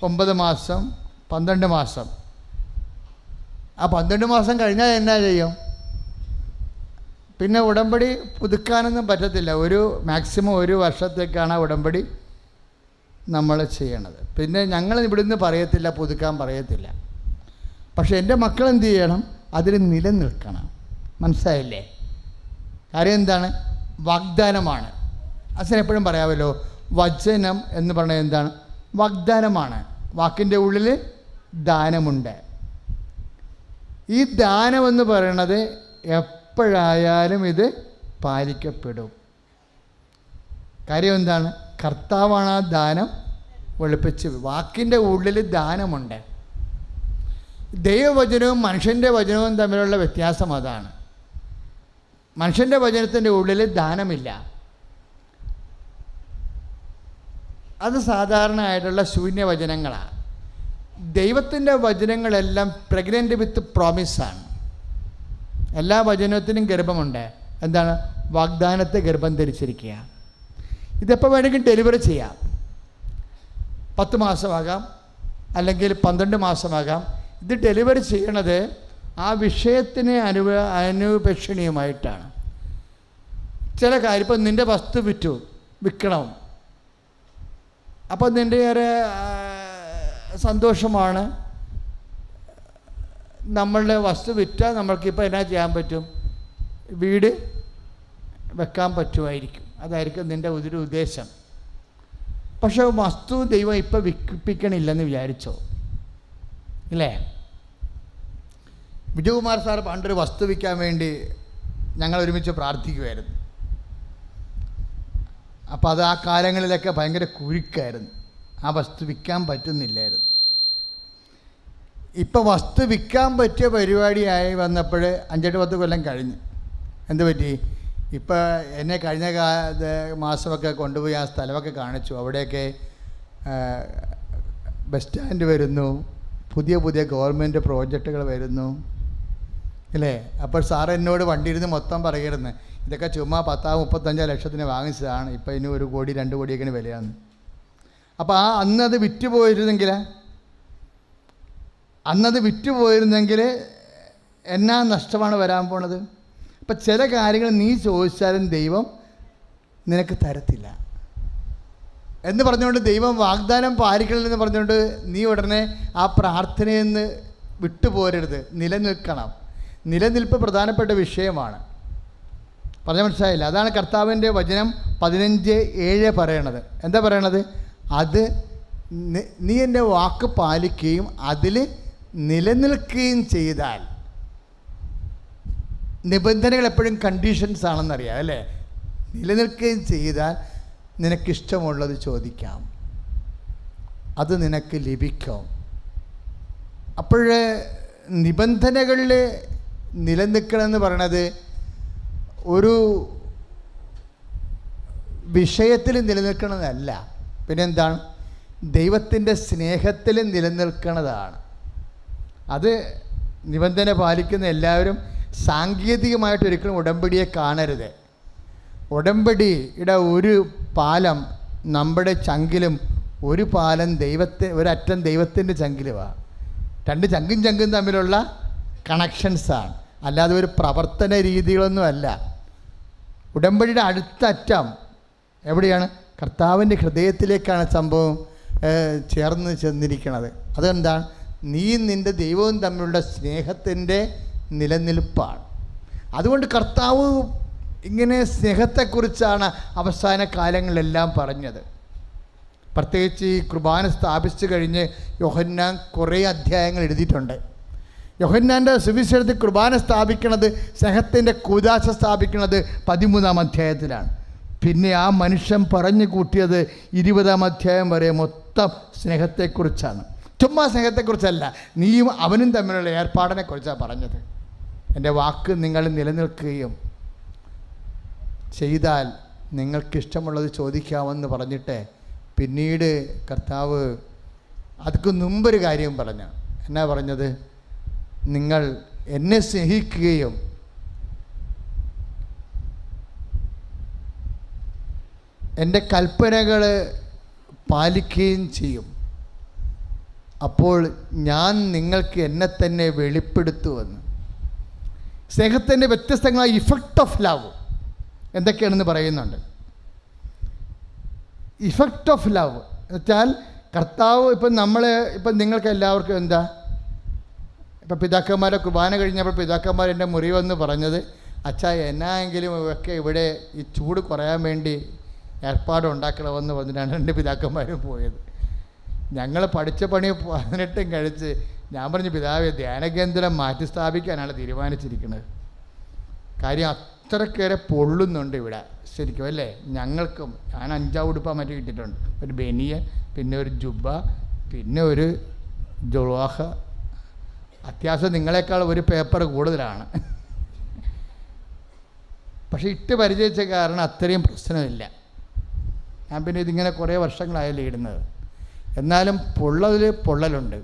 9 മാസം, 12 മാസം. ആ 12 മാസം കഴിഞ്ഞാൽ എന്നാ ചെയ്യും? പിന്നെ ഉടമ്പടി പുതുക്കാനൊന്നും പറ്റത്തില്ല. മാക്സിമം 1 വർഷത്തേക്കാണ് ഉടമ്പടി നമ്മൾ ചെയ്യണത്. പിന്നെ ഞങ്ങൾ ഇവിടുന്ന് പറയത്തില്ല, പുതുക്കാൻ പറയത്തില്ല. പക്ഷേ എൻ്റെ മക്കൾ എന്ത് ചെയ്യണം? അതിൽ നിലനിൽക്കണം. മനസ്സിലായില്ലേ? കാര്യം എന്താണ്? വാഗ്ദാനമാണ്. അച്ഛൻ എപ്പോഴും പറയാമല്ലോ, വചനം എന്ന് പറഞ്ഞാൽ എന്താണ്? വാഗ്ദാനമാണ്. വാക്കിൻ്റെ ഉള്ളിൽ ദാനമുണ്ട്. ഈ ദാനമെന്ന് പറയണത് എപ്പോഴായാലും ഇത് പാലിക്കപ്പെടും. കാര്യം എന്താണ്? കർത്താവാണ് ആ ദാനം വെളുപ്പിച്ച്. വാക്കിൻ്റെ ഉള്ളിൽ ദാനമുണ്ട്. ദൈവവചനവും മനുഷ്യൻ്റെ വചനവും തമ്മിലുള്ള വ്യത്യാസം അതാണ്. മനുഷ്യൻ്റെ വചനത്തിൻ്റെ ഉള്ളിൽ ദാനമില്ല. അത് സാധാരണയായിട്ടുള്ള ശൂന്യവചനങ്ങളാണ്. ദൈവത്തിൻ്റെ വചനങ്ങളെല്ലാം പ്രഗ്നൻ്റ് വിത്ത് പ്രോമിസാണ്. എല്ലാ വചനത്തിനും ഗർഭമുണ്ട്. എന്താണ്? വാഗ്ദാനത്തെ ഗർഭം ധരിച്ചിരിക്കുക. ഇതെപ്പോൾ വേണമെങ്കിൽ ഡെലിവറി ചെയ്യാം. 10 മാസമാകാം, അല്ലെങ്കിൽ 12 മാസമാകാം. ഇത് ഡെലിവറി ചെയ്യണത് ആ വിഷയത്തിന് അനുപേക്ഷണീയമായിട്ടാണ്. ചില കാര്യം, ഇപ്പം നിൻ്റെ വസ്തു വിൽക്കണം, അപ്പം നിൻ്റെ ഏറെ സന്തോഷമാണ്. നമ്മളുടെ വസ്തു വിറ്റാൽ നമ്മൾക്കിപ്പോൾ എന്നാ ചെയ്യാൻ പറ്റും? വീട് വെക്കാൻ പറ്റുമായിരിക്കും. അതായിരിക്കും നിൻ്റെ ഒരു ഉദ്ദേശം. പക്ഷേ വസ്തു ദൈവം ഇപ്പം വിൽപ്പിക്കണില്ലെന്ന് വിചാരിച്ചോ? ഇല്ലേ? വിജയകുമാർ സാർ പണ്ടൊരു വസ്തു വിൽക്കാൻ വേണ്ടി ഞങ്ങൾ ഒരുമിച്ച് പ്രാർത്ഥിക്കുമായിരുന്നു. അപ്പോൾ അത് ആ കാലങ്ങളിലൊക്കെ ഭയങ്കര കുരുക്കായിരുന്നു. ആ വസ്തു വിൽക്കാൻ പറ്റുന്നില്ലായിരുന്നു. ഇപ്പോൾ വസ്തു വിൽക്കാൻ പറ്റിയ പരിപാടിയായി വന്നപ്പോൾ 5-10 കൊല്ലം കഴിഞ്ഞ് എന്ത് പറ്റി? ഇപ്പോൾ എന്നെ കഴിഞ്ഞ മാസമൊക്കെ കൊണ്ടുപോയി ആ സ്ഥലമൊക്കെ കാണിച്ചു. അവിടെയൊക്കെ ബസ് സ്റ്റാൻഡ് വരുന്നു, പുതിയ ഗവൺമെൻറ് പ്രോജക്റ്റുകൾ വരുന്നു, അല്ലേ? അപ്പോൾ സാറ് എന്നോട് വണ്ടിയിരുന്ന് മൊത്തം പറയരുന്ന്, ഇതൊക്കെ ചുമ്മാ 10-35 ലക്ഷത്തിന് വാങ്ങിച്ചതാണ്, ഇപ്പോൾ ഇനി 1 കോടി 2 കോടിയൊക്കെ വിലയാണ്. അപ്പോൾ അന്നത് വിറ്റുപോയിരുന്നെങ്കിൽ എന്നാ നഷ്ടമാണ് വരാൻ പോണത്? അപ്പം ചില കാര്യങ്ങൾ നീ ചോദിച്ചാലും ദൈവം നിനക്ക് തരത്തില്ല എന്ന് പറഞ്ഞുകൊണ്ട്, ദൈവം വാഗ്ദാനം പാലിക്കണമെന്ന് പറഞ്ഞുകൊണ്ട് നീ ഉടനെ ആ പ്രാർത്ഥനയിൽ നിന്ന് വിട്ടുപോരരുത്. നിലനിൽക്കണം. നിലനിൽപ്പ് പ്രധാനപ്പെട്ട വിഷയമാണ്. പറഞ്ഞ മനസ്സിലായില്ല? അതാണ് കർത്താവിൻ്റെ വചനം 15:7 പറയണത്. എന്താ പറയണത്? അത് നീ എൻ്റെ വാക്ക് പാലിക്കുകയും അതിൽ നിലനിൽക്കുകയും ചെയ്താൽ. നിബന്ധനകൾ എപ്പോഴും കണ്ടീഷൻസ് ആണെന്നറിയാം, അല്ലേ? നിലനിൽക്കുകയും ചെയ്താൽ നിനക്കിഷ്ടമുള്ളത് ചോദിക്കാം, അത് നിനക്ക് ലഭിക്കും. അപ്പോൾ നിബന്ധനകളിൽ നിലനിൽക്കണമെന്ന് പറയണത് ഒരു വിഷയത്തിൽ നിലനിൽക്കണതല്ല. പിന്നെന്താണ്? ദൈവത്തിൻ്റെ സ്നേഹത്തിൽ നിലനിൽക്കുന്നതാണ്. അത് നിബന്ധന പാലിക്കുന്ന എല്ലാവരും സാങ്കേതികമായിട്ടൊരിക്കലും ഉടമ്പടിയെ കാണരുത്. ഉടമ്പടിയുടെ ഒരു പാലം നമ്മുടെ ചങ്കിലും ഒരു പാലം ഒരറ്റം ദൈവത്തിൻ്റെ ചങ്കിലുമാണ്. 2 ചങ്കും തമ്മിലുള്ള കണക്ഷൻസാണ്, അല്ലാതെ ഒരു പ്രവർത്തന രീതികളൊന്നുമല്ല. ഉടമ്പടിയുടെ അടുത്ത അറ്റം എവിടെയാണ്? കർത്താവിൻ്റെ ഹൃദയത്തിലേക്കാണ് സംഭവം ചേർന്ന് ചെന്നിരിക്കുന്നത്. അതെന്താണ്? നീ നിൻ്റെ ദൈവവും തമ്മിലുള്ള സ്നേഹത്തിൻ്റെ നിലനിൽപ്പാണ്. അതുകൊണ്ട് കർത്താവ് ഇങ്ങനെ സ്നേഹത്തെക്കുറിച്ചാണ് അവസാന കാലങ്ങളിലെല്ലാം പറഞ്ഞത്. പ്രത്യേകിച്ച് ഈ കുർബാന സ്ഥാപിച്ചു കഴിഞ്ഞ് യോഹന്നാൻ കുറേ അധ്യായങ്ങൾ എഴുതിയിട്ടുണ്ട്. യോഹന്നാൻ്റെ സുവിശേഷത്തിൽ കുർബാന സ്ഥാപിക്കുന്നത്, സ്നേഹത്തിൻ്റെ കൂദാശ സ്ഥാപിക്കുന്നത് 13-ാം അധ്യായത്തിലാണ്. പിന്നെ ആ മനുഷ്യൻ പറഞ്ഞു കൂട്ടിയത് 20-ാം അധ്യായം വരെ മൊത്തം സ്നേഹത്തെക്കുറിച്ചാണ്. ചുമ്മാ സ്നേഹത്തെക്കുറിച്ചല്ല, നീയും അവനും തമ്മിലുള്ള ഏർപ്പാടിനെക്കുറിച്ചാണ് പറഞ്ഞത്. എൻ്റെ വാക്ക് നിങ്ങൾ നിലനിൽക്കുകയും ചെയ്താൽ നിങ്ങൾക്കിഷ്ടമുള്ളത് ചോദിക്കാമെന്ന് പറഞ്ഞിട്ട് പിന്നീട് കർത്താവ് അതിക്ക് മുമ്പൊരു കാര്യം പറഞ്ഞു. എന്നാ പറഞ്ഞത്? നിങ്ങൾ എന്നെ സ്നേഹിക്കുകയും എൻ്റെ കൽപ്പനകൾ പാലിക്കുകയും ചെയ്യും, അപ്പോൾ ഞാൻ നിങ്ങൾക്ക് എന്നെ തന്നെ വെളിപ്പെടുത്തുമെന്ന്. സ്നേഹത്തിൻ്റെ വ്യത്യസ്തങ്ങളായ ഇഫക്റ്റ് ഓഫ് ലവ് എന്തൊക്കെയാണെന്ന് പറയുന്നുണ്ട്. ഇഫക്റ്റ് ഓഫ് ലവ് എന്ന് വെച്ചാൽ കർത്താവ് ഇപ്പം നിങ്ങൾക്ക് എല്ലാവർക്കും എന്താ, ഇപ്പം പിതാക്കന്മാരെ കുർബാന കഴിഞ്ഞപ്പോൾ പിതാക്കന്മാർ എൻ്റെ മുറി വന്ന് പറഞ്ഞത്, അച്ഛാ എന്നായെങ്കിലും ഒക്കെ ഇവിടെ ഈ ചൂട് കുറയാൻ വേണ്ടി ഏർപ്പാടുണ്ടാക്കണമെന്ന് പറഞ്ഞിട്ടാണ് എൻ്റെ പിതാക്കന്മാരും പോയത്. ഞങ്ങൾ പഠിച്ച പണി 18 കഴിച്ച് ഞാൻ പറഞ്ഞു, പിതാവേ ധ്യാനകേന്ദ്രം മാറ്റി സ്ഥാപിക്കാനാണ് തീരുമാനിച്ചിരിക്കുന്നത്. കാര്യം അത്രക്കേറെ പൊള്ളുന്നുണ്ട് ഇവിടെ ശരിക്കും അല്ലേ. ഞങ്ങൾക്കും ഞാൻ 5 ഉടുപ്പാൻ മറ്റു കിട്ടിയിട്ടുണ്ട്, ഒരു ബനിയൻ, പിന്നെ ഒരു ജുബ്ബ, പിന്നെ ഒരു ജുവാഹ. അത്യാവശ്യം നിങ്ങളെക്കാൾ ഒരു പേപ്പർ കൂടുതലാണ്. പക്ഷെ ഇട്ട് പരിചയിച്ച കാരണം അത്രയും പ്രശ്നമില്ല. ഞാൻ പിന്നെ ഇതിങ്ങനെ കുറേ വർഷങ്ങളായാലും ഇടുന്നത്, എന്നാലും പൊള്ളലുണ്ട്.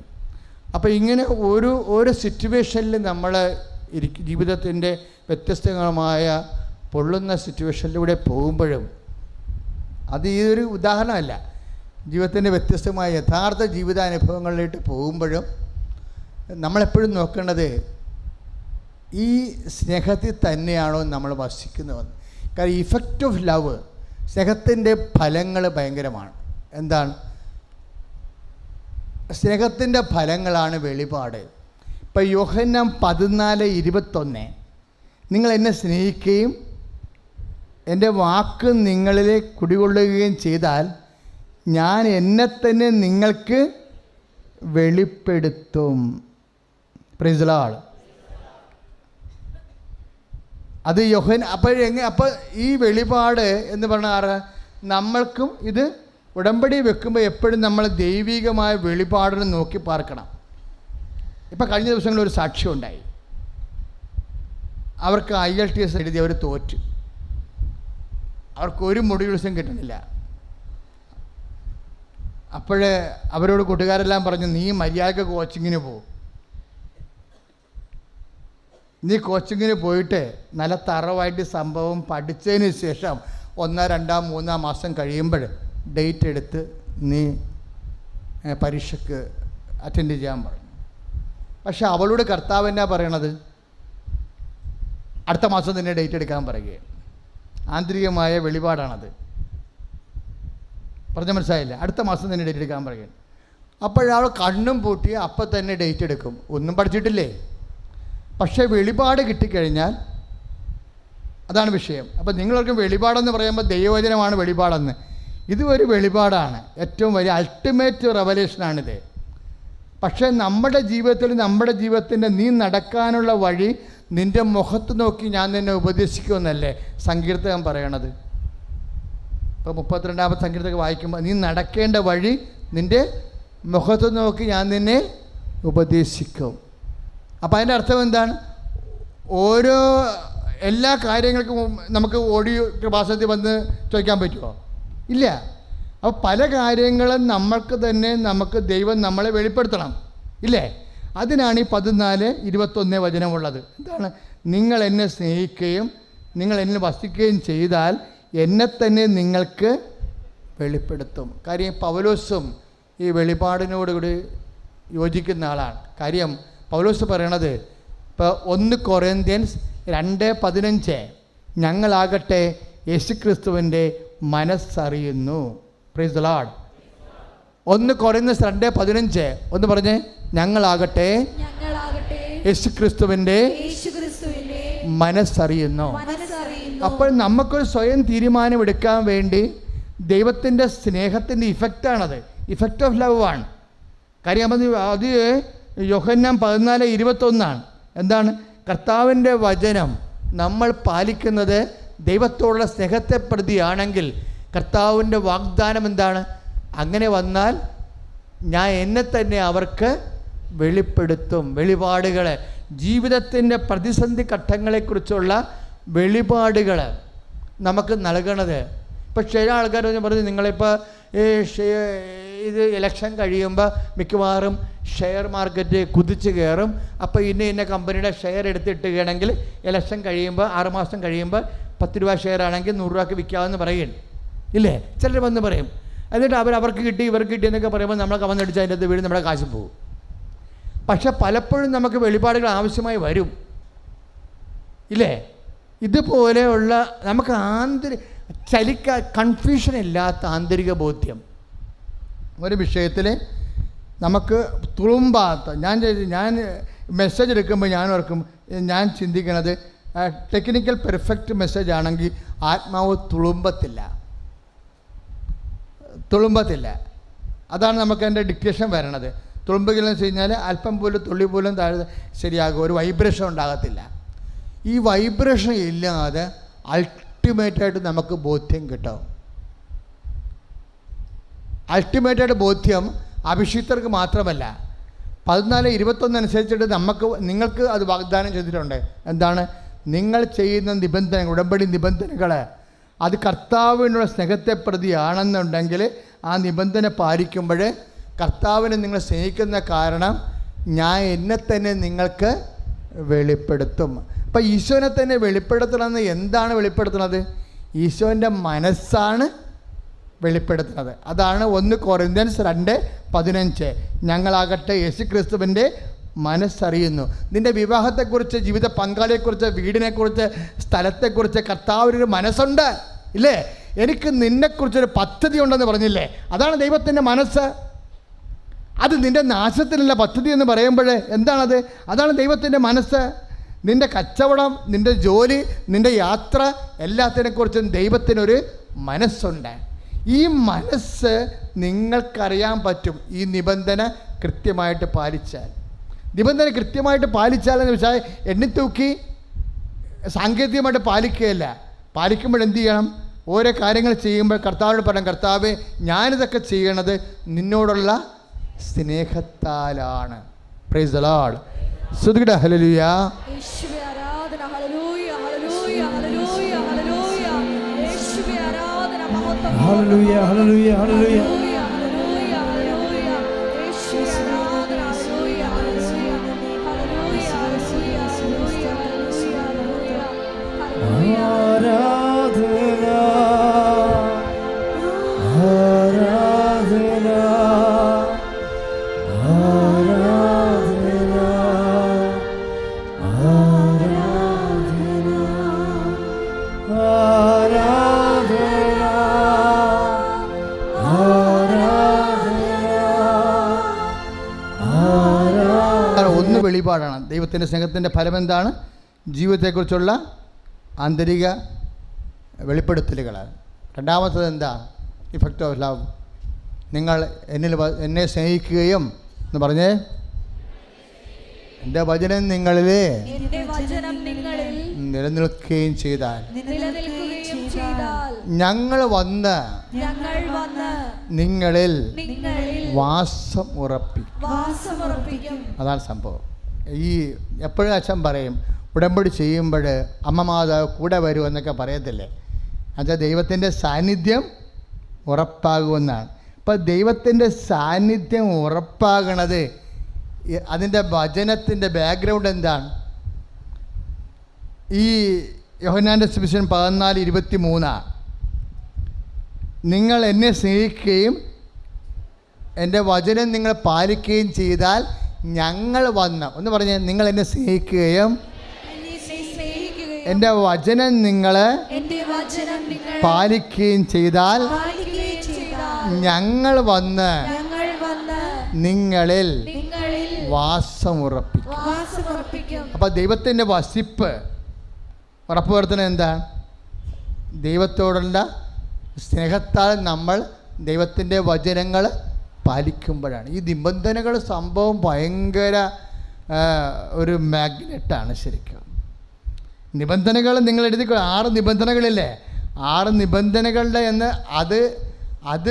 അപ്പോൾ ഇങ്ങനെ ഓരോ സിറ്റുവേഷനിൽ നമ്മൾ ജീവിതത്തിൻ്റെ വ്യത്യസ്തമായ പൊള്ളുന്ന സിറ്റുവേഷനിലൂടെ പോകുമ്പോഴും, അത് ഈ ഒരു ഉദാഹരണമല്ല, ജീവിതത്തിൻ്റെ വ്യത്യസ്തമായ യഥാർത്ഥ ജീവിതാനുഭവങ്ങളിലേക്ക് പോകുമ്പോഴും നമ്മളെപ്പോഴും നോക്കേണ്ടത് ഈ സ്നേഹത്തിൽ തന്നെയാണോ നമ്മൾ വസിക്കുന്നതെന്ന്. കാരണം ഇഫക്റ്റ് ഓഫ് ലവ്, സ്നേഹത്തിൻ്റെ ഫലങ്ങൾ ഭയങ്കരമാണ്. എന്താണ് സ്നേഹത്തിൻ്റെ ഫലങ്ങളാണ് വെളിപാട്. ഇപ്പം യോഹന്നാൻ 14:21, നിങ്ങൾ എന്നെ സ്നേഹിക്കുകയും എൻ്റെ വാക്ക് നിങ്ങളിലെ കുടികൊള്ളുകയും ചെയ്താൽ ഞാൻ എന്നെ തന്നെ നിങ്ങൾക്ക് വെളിപ്പെടുത്തും. Price the Lord. അത് അപ്പോൾ ഈ വെളിപാട് എന്ന് പറഞ്ഞാൽ നമ്മൾക്കും ഇത് ഉടമ്പടി വെക്കുമ്പോൾ എപ്പോഴും നമ്മൾ ദൈവികമായ വെളിപാടിനെ നോക്കി പാർക്കണം. ഇപ്പം കഴിഞ്ഞ ദിവസങ്ങളിൽ ഒരു സാക്ഷ്യം ഉണ്ടായി. അവർക്ക് IELTS എഴുതി അവർ തോറ്റു, അവർക്കൊരു മൊഡ്യൂൾസും കിട്ടുന്നില്ല. അപ്പോഴേ അവരോട് കൂട്ടുകാരെല്ലാം പറഞ്ഞു, നീ മര്യാദക്ക് കോച്ചിങ്ങിന് പോകും, നീ കോച്ചിങ്ങിന് പോയിട്ട് നല്ല തറവായിട്ട് സംഭവം പഠിച്ചതിന് ശേഷം 1, 2, 3 മാസം കഴിയുമ്പോൾ ഡേറ്റ് എടുത്ത് നീ പരീക്ഷയ്ക്ക് അറ്റൻഡ് ചെയ്യാൻ പറഞ്ഞു. പക്ഷെ അവളോട് കർത്താവ് എന്നാ പറയണത്? അടുത്ത മാസം തന്നെ ഡേറ്റ് എടുക്കാൻ പറയുകയാണ്. ആന്തരികമായ വെളിപാടാണത്. പറഞ്ഞ മനസ്സിലായില്ല? അടുത്ത മാസം തന്നെ ഡേറ്റ് എടുക്കാൻ പറയുകയാണ്. അപ്പോഴവൾ കണ്ണും പൂട്ടി അപ്പം തന്നെ ഡേറ്റ് എടുക്കും. ഒന്നും പഠിച്ചിട്ടില്ലേ, പക്ഷേ വെളിപാട് കിട്ടിക്കഴിഞ്ഞാൽ അതാണ് വിഷയം. അപ്പം നിങ്ങൾക്ക് വെളിപാടെന്ന് പറയുമ്പോൾ ദൈവവചനമാണ് വെളിപാടെന്ന്. ഇത് ഒരു വെളിപാടാണ്, ഏറ്റവും വലിയ അൾട്ടിമേറ്റ് റെവലേഷനാണിത്. പക്ഷേ നമ്മുടെ ജീവിതത്തിൻ്റെ നീ നടക്കാനുള്ള വഴി നിൻ്റെ മുഖത്ത് നോക്കി ഞാൻ നിന്നെ ഉപദേശിക്കുമെന്നല്ലേ സങ്കീർത്തകൻ പറയണത്. ഇപ്പോൾ 32-ാമത്തെ സങ്കീർത്തകം വായിക്കുമ്പോൾ നീ നടക്കേണ്ട വഴി നിൻ്റെ മുഖത്ത് നോക്കി ഞാൻ നിന്നെ ഉപദേശിക്കും. അപ്പം അതിൻ്റെ അർത്ഥം എന്താണ്? എല്ലാ കാര്യങ്ങൾക്കും നമുക്ക് ഓഡിയോ കൃപാസനത്തിൽ വന്ന് ചോദിക്കാൻ പറ്റുമോ? ഇല്ല. അപ്പോൾ പല കാര്യങ്ങളും നമുക്ക് ദൈവം നമ്മളെ വെളിപ്പെടുത്തണം, ഇല്ലേ? അതിനാണ് ഈ 14:21 വചനമുള്ളത്. എന്താണ്? നിങ്ങൾ എന്നെ സ്നേഹിക്കുകയും നിങ്ങൾ എന്നെ വസിക്കുകയും ചെയ്താൽ എന്നെ തന്നെ നിങ്ങൾക്ക് വെളിപ്പെടുത്തും. കാര്യം പൗലോസും ഈ വെളിപാടിനോടുകൂടി യോജിക്കുന്ന ആളാണ്. കാര്യം പൗലോസ് പറയണത് ഇപ്പോൾ 1 കൊറിന്ത്യൻസ് 2:15, ഞങ്ങളാകട്ടെ യേശുക്രിസ്തുവിൻ്റെ മനസ്സറിയുന്നു. Praise the Lord. 1 കൊറിന്ത്യൻസ് 2:15 ഒന്ന് പറഞ്ഞേ, ഞങ്ങളാകട്ടെ യേശുക്രിസ്തുവിൻ്റെ മനസ്സറിയുന്നു. അപ്പോൾ നമുക്കൊരു സ്വയം തീരുമാനമെടുക്കാൻ വേണ്ടി ദൈവത്തിൻ്റെ സ്നേഹത്തിൻ്റെ ഇഫക്റ്റാണത്. ഇഫക്റ്റ് ഓഫ് ലവ് ആണ്. കാര്യം അത് യോഹന്നാൻ 14:21 എന്താണ്? കർത്താവിൻ്റെ വചനം നമ്മൾ പാലിക്കുന്നത് ദൈവത്തോടുള്ള സ്നേഹത്തെ പ്രതിയാണെങ്കിൽ കർത്താവിൻ്റെ വാഗ്ദാനം എന്താണ്? അങ്ങനെ വന്നാൽ ഞാൻ എന്നെ തന്നെ അവർക്ക് വെളിപ്പെടുത്തും. വെളിപാടുകൾ, ജീവിതത്തിൻ്റെ പ്രതിസന്ധി ഘട്ടങ്ങളെക്കുറിച്ചുള്ള വെളിപാടുകൾ നമുക്ക് നൽകണത്. ഇപ്പോൾ ചില ആൾക്കാർ പറഞ്ഞു, നിങ്ങളിപ്പോൾ ഇത് ഇലക്ഷൻ കഴിയുമ്പോൾ മിക്കവാറും ഷെയർ മാർക്കറ്റ് കുതിച്ച് കയറും, അപ്പോൾ ഇന്ന കമ്പനിയുടെ ഷെയർ എടുത്തിട്ടുകയാണെങ്കിൽ ഇലക്ഷൻ കഴിയുമ്പോൾ 6 മാസം കഴിയുമ്പോൾ 10 രൂപ ഷെയർ ആണെങ്കിൽ 100 രൂപയ്ക്ക് വിൽക്കാമെന്ന് പറയും, ഇല്ലേ? ചിലർ വന്ന് പറയും. എന്നിട്ട് അവർക്ക് കിട്ടി ഇവർക്ക് കിട്ടി എന്നൊക്കെ പറയുമ്പോൾ നമ്മളെ കവന്നടിച്ച് അതിൻ്റെ അകത്ത് വീട് നമ്മുടെ കാശ് പോകും. പക്ഷെ പലപ്പോഴും നമുക്ക് വെളിപാടുകൾ ആവശ്യമായി വരും, ഇല്ലേ? ഇതുപോലെയുള്ള നമുക്ക് കൺഫ്യൂഷൻ ഇല്ലാത്ത ആന്തരിക ബോധ്യം ഒരു വിഷയത്തിൽ നമുക്ക് തുളുമ്പാത്ത. ഞാൻ മെസ്സേജ് എടുക്കുമ്പോൾ ഞാൻ ചിന്തിക്കുന്നത് ടെക്നിക്കൽ പെർഫെക്റ്റ് മെസ്സേജ് ആണെങ്കിൽ ആത്മാവ് തുളുമ്പത്തില്ല. അതാണ് നമുക്ക് എൻ്റെ ഡിക്റ്റേഷൻ വരണത്. തുളുമ്പുകയെന്ന് വെച്ച് കഴിഞ്ഞാൽ അല്പം പോലും തുള്ളി പോലും താഴെ ശരിയാകും, ഒരു വൈബ്രേഷൻ ഉണ്ടാകത്തില്ല. ഈ വൈബ്രേഷൻ ഇല്ലാതെ അൾട്ടിമേറ്റായിട്ട് നമുക്ക് ബോധ്യം കിട്ടും. അൾട്ടിമേറ്റായിട്ട് ബോധ്യം അഭിഷിക്തർക്ക് മാത്രമല്ല, 14:21 അനുസരിച്ചിട്ട് നിങ്ങൾക്ക് അത് വാഗ്ദാനം ചെയ്തിട്ടുണ്ട്. എന്താണ്? നിങ്ങൾ ചെയ്യുന്ന നിബന്ധനകൾ, ഉടമ്പടി നിബന്ധനകൾ, അത് കർത്താവിനുള്ള സ്നേഹത്തെ പ്രതിയാണെന്നുണ്ടെങ്കിൽ ആ നിബന്ധന പാലിക്കുമ്പോൾ കർത്താവിനെ നിങ്ങൾ സ്നേഹിക്കുന്ന കാരണം ഞാൻ എന്നെ തന്നെ നിങ്ങൾക്ക് വെളിപ്പെടുത്തും. അപ്പം ഈശോനെ തന്നെ വെളിപ്പെടുത്തണമെന്ന് എന്താണ് വെളിപ്പെടുത്തുന്നത്? ഈശോൻ്റെ മനസ്സാണ് വെളിപ്പെടുത്തുന്നത്. അതാണ് 1 കൊറിന്ത്യൻസ് 2:15. ഞങ്ങളാകട്ടെ യേശുക്രിസ്തുവിൻ്റെ മനസ്സറിയുന്നു. നിൻ്റെ വിവാഹത്തെക്കുറിച്ച്, ജീവിത പങ്കാളിയെക്കുറിച്ച്, വീടിനെക്കുറിച്ച്, സ്ഥലത്തെക്കുറിച്ച് കർത്താവിനൊരു മനസ്സുണ്ട്, ഇല്ലേ? എനിക്ക് നിന്നെക്കുറിച്ചൊരു പദ്ധതി ഉണ്ടെന്ന് പറഞ്ഞില്ലേ? അതാണ് ദൈവത്തിൻ്റെ മനസ്സ്. അത് നിൻ്റെ നാശത്തിനുള്ള പദ്ധതി എന്ന് പറയുമ്പോൾ എന്താണത്? അതാണ് ദൈവത്തിൻ്റെ മനസ്സ്. നിൻ്റെ കച്ചവടം, നിൻ്റെ ജോലി, നിൻ്റെ യാത്ര, എല്ലാത്തിനെക്കുറിച്ചും ദൈവത്തിനൊരു മനസ്സുണ്ട്. ഈ മനസ്സ് നിങ്ങൾക്കറിയാൻ പറ്റും ഈ നിബന്ധന കൃത്യമായിട്ട് പാലിച്ചാൽ. നിബന്ധന കൃത്യമായിട്ട് പാലിച്ചാലെന്ന് വെച്ചാൽ എണ്ണിത്തൂക്കി സാങ്കേതികമായിട്ട് പാലിക്കുകയല്ല. പാലിക്കുമ്പോൾ എന്ത് ചെയ്യണം? ഓരോ കാര്യങ്ങൾ ചെയ്യുമ്പോൾ കർത്താവിനോട് പറയാം, കർത്താവേ ഞാനിതൊക്കെ ചെയ്യണത് നിന്നോടുള്ള സ്നേഹത്താലാണ്. Praise the Lord. സ്തുതിക്കട്ടെ. ഹല്ലേലൂയ. യേശുവേ ആരാധന. ഹല്ലേലൂയ, ഹല്ലേലൂയ, ഹല്ലേലൂയ, ഹല്ലേലൂയ. യേശുവേ ആരാധന. മഹത്വം. ഹല്ലേലൂയ, ഹല്ലേലൂയ, ഹല്ലേലൂയ. വെളിപാടാണ്. ദൈവത്തിൻ്റെ സ്നേഹത്തിൻ്റെ ഫലം എന്താണ്? ജീവിതത്തെക്കുറിച്ചുള്ള ആന്തരിക വെളിപ്പെടുത്തലുകൾ. രണ്ടാമത്തത് എന്താ? Effect of love. നിങ്ങൾ എന്നെ സ്നേഹിക്കുകയും എന്ന് പറഞ്ഞേ, എൻ്റെ വചനം നിങ്ങളിൽ നിലനിൽക്കുകയും ചെയ്താൽ ഞങ്ങൾ വന്ന് നിങ്ങളിൽ വാസം ഉറപ്പിക്കും. അതാണ് സംഭവം. ഈ എപ്പോഴും അച്ഛൻ പറയും, ഉടമ്പടി ചെയ്യുമ്പോൾ അമ്മ മാതാവ് കൂടെ വരും എന്നൊക്കെ പറയത്തില്ലേ? എന്നുവെച്ചാൽ ദൈവത്തിൻ്റെ സാന്നിധ്യം ഉറപ്പാകുമെന്നാണ്. ഇപ്പം ദൈവത്തിൻ്റെ സാന്നിധ്യം ഉറപ്പാകണത് അതിൻ്റെ വചനത്തിൻ്റെ ബാക്ക്ഗ്രൗണ്ട് എന്താണ്? ഈ യോഹന്നാൻ്റെ സുവിശേഷം 14:23 നിങ്ങൾ എന്നെ സ്നേഹിക്കുകയും എൻ്റെ വചനം നിങ്ങൾ പാലിക്കുകയും ചെയ്താൽ ഞങ്ങൾ വന്ന് ഒന്ന് പറഞ്ഞ്, നിങ്ങൾ എന്നെ സ്നേഹിക്കുകയും എൻ്റെ വചനം നിങ്ങൾ പാലിക്കുകയും ചെയ്താൽ ഞങ്ങൾ വന്ന് നിങ്ങളിൽ വാസമുറപ്പിക്കും. അപ്പം ദൈവത്തിൻ്റെ വസിപ്പ് ഉറപ്പുവരുത്തുന്നത് എന്താണ്? ദൈവത്തോടുള്ള സ്നേഹത്താൽ നമ്മൾ ദൈവത്തിൻ്റെ വചനങ്ങൾ പാലിക്കുമ്പോഴാണ്. ഈ നിബന്ധനകൾ സംഭവം ഭയങ്കര ഒരു മാഗ്നറ്റാണ് ശരിക്കും. നിബന്ധനകൾ നിങ്ങൾ എഴുതി 6 നിബന്ധനകളില്ലേ, 6 നിബന്ധനകളുടെ എന്ന് അത്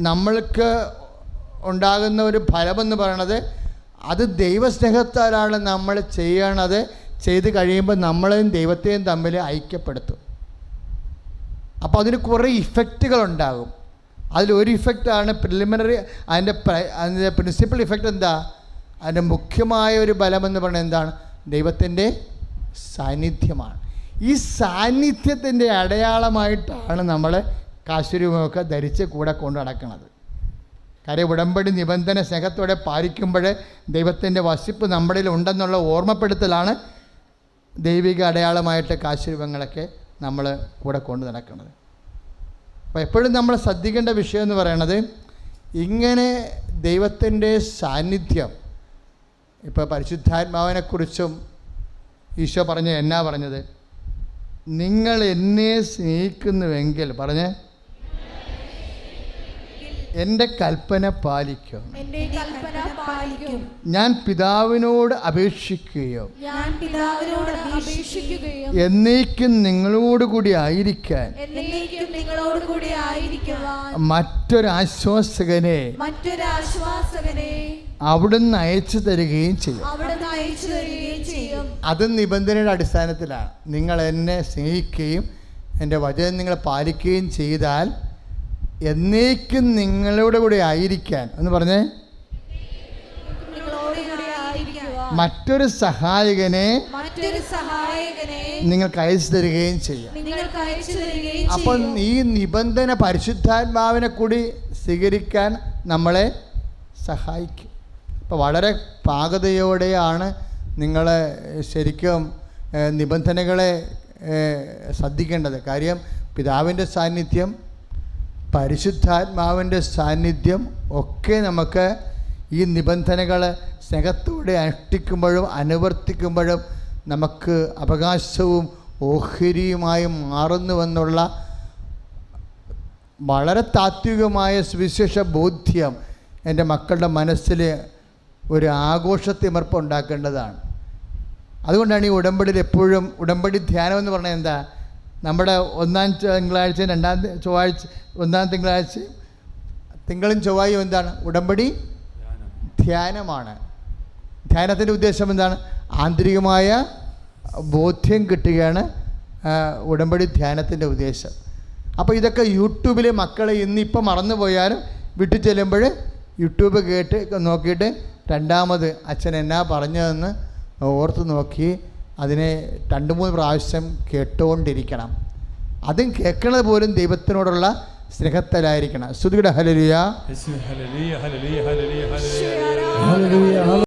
നമ്മൾക്ക് ഉണ്ടാകുന്ന ഒരു ഫലമെന്ന് പറയണത് അത് ദൈവസ്നേഹത്താലാണ് നമ്മൾ ചെയ്യണത്. ചെയ്ത് കഴിയുമ്പോൾ നമ്മളെയും ദൈവത്തെയും തമ്മിൽ ഐക്യപ്പെടുത്തും. അപ്പോൾ അതിന് കുറേ ഇഫക്റ്റുകളുണ്ടാകും. അതിലൊരു ഇഫക്റ്റാണ് പ്രിലിമിനറി. അതിൻ്റെ പ്രിൻസിപ്പൽ ഇഫക്റ്റ് എന്താ? അതിൻ്റെ മുഖ്യമായ ഒരു ബലമെന്ന് പറയുന്നത് എന്താണ്? ദൈവത്തിൻ്റെ സാന്നിധ്യമാണ്. ഈ സാന്നിധ്യത്തിൻ്റെ അടയാളമായിട്ടാണ് നമ്മൾ കാശുരൂപമൊക്കെ ധരിച്ച് കൂടെ കൊണ്ടു നടക്കുന്നത്. കാര്യം ഉടമ്പടി നിബന്ധന സ്നേഹത്തോടെ പാലിക്കുമ്പോൾ ദൈവത്തിൻ്റെ വസിപ്പ് നമ്മളിൽ ഉണ്ടെന്നുള്ള ഓർമ്മപ്പെടുത്തലാണ് ദൈവിക അടയാളമായിട്ട് കാശുരൂപങ്ങളൊക്കെ നമ്മൾ കൂടെ കൊണ്ടു നടക്കുന്നത്. അപ്പോൾ എപ്പോഴും നമ്മൾ ശ്രദ്ധിക്കേണ്ട വിഷയം എന്ന് പറയണത്, ഇങ്ങനെ ദൈവത്തിൻ്റെ സാന്നിധ്യം, ഇപ്പോൾ പരിശുദ്ധാത്മാവിനെക്കുറിച്ചും ഈശോ എന്നാ പറഞ്ഞത്? നിങ്ങൾ എന്നെ സ്നേഹിക്കുന്നുവെങ്കിൽ എൻ്റെ കൽപ്പന പാലിക്കും, ഞാൻ പിതാവിനോട് അപേക്ഷിക്കുകയും എന്നേക്കും നിങ്ങളോടുകൂടി ആയിരിക്കാൻ മറ്റൊരാശ്വാസകനെ അവിടുന്ന് അയച്ചു തരികയും ചെയ്യും. അത് നിബന്ധനയുടെ അടിസ്ഥാനത്തിലാണ്. നിങ്ങൾ എന്നെ സ്നേഹിക്കുകയും എൻ്റെ വചനം നിങ്ങൾ പാലിക്കുകയും ചെയ്താൽ എന്നേക്കും നിങ്ങളുടെ കൂടെ ആയിരിക്കാൻ എന്ന് പറഞ്ഞേ, മറ്റൊരു സഹായകനെ നിങ്ങൾക്ക് അയച്ചു തരികയും ചെയ്യും. അപ്പം ഈ നിബന്ധന പരിശുദ്ധാത്മാവിനെ കൂടി സ്വീകരിക്കാൻ നമ്മളെ സഹായിക്കും. അപ്പോൾ വളരെ പാകതയോടെയാണ് നിങ്ങൾ ശരിക്കും നിബന്ധനകളെ ശ്രദ്ധിക്കേണ്ടത്. കാര്യം പിതാവിൻ്റെ സാന്നിധ്യം, പരിശുദ്ധാത്മാവിൻ്റെ സാന്നിധ്യം ഒക്കെ നമുക്ക് ഈ നിബന്ധനകൾ സ്നേഹത്തോടെ അനുഷ്ഠിക്കുമ്പോഴും അനുവർത്തിക്കുമ്പോഴും നമുക്ക് അവകാശവും ഓഹരിയുമായി മാറുന്നുവെന്നുള്ള വളരെ താത്വികമായ സുവിശേഷ ബോധ്യം എൻ്റെ മക്കളുടെ മനസ്സിൽ ഒരു ആഘോഷത്തിമർപ്പ് ഉണ്ടാക്കേണ്ടതാണ്. അതുകൊണ്ടാണ് ഈ ഉടമ്പടിയിൽ എപ്പോഴും ഉടമ്പടി ധ്യാനം എന്ന് പറഞ്ഞാൽ എന്താ? നമ്മുടെ 1-ാം തിങ്കളാഴ്ച 2-ാം ചൊവ്വാഴ്ച 1-ാം തിങ്കളാഴ്ച തിങ്കളും ചൊവ്വായും എന്താണ്? ഉടമ്പടി ധ്യാനമാണ്. ധ്യാനത്തിൻ്റെ ഉദ്ദേശം എന്താണ്? ആന്തരികമായ ബോധ്യം കിട്ടുകയാണ് ഉടമ്പടി ധ്യാനത്തിൻ്റെ ഉദ്ദേശം. അപ്പോൾ ഇതൊക്കെ യൂട്യൂബിൽ മക്കളെ ഇന്നിപ്പം മറന്നുപോയാലും വീട്ടിൽ ചെല്ലുമ്പോൾ യൂട്യൂബ് കേട്ട് നോക്കിയിട്ട് രണ്ടാമത് അച്ഛൻ എന്നാ പറഞ്ഞതെന്ന് ഓർത്ത് നോക്കി അതിനെ 2-3 പ്രാവശ്യം കേട്ടുകൊണ്ടിരിക്കണം. അതും കേൾക്കുന്നത് പോലും ദൈവത്തിനോടുള്ള സ്നേഹത്തിലായിരിക്കണം. സ്തുതിയുടെ ഹല്ലേലൂയ.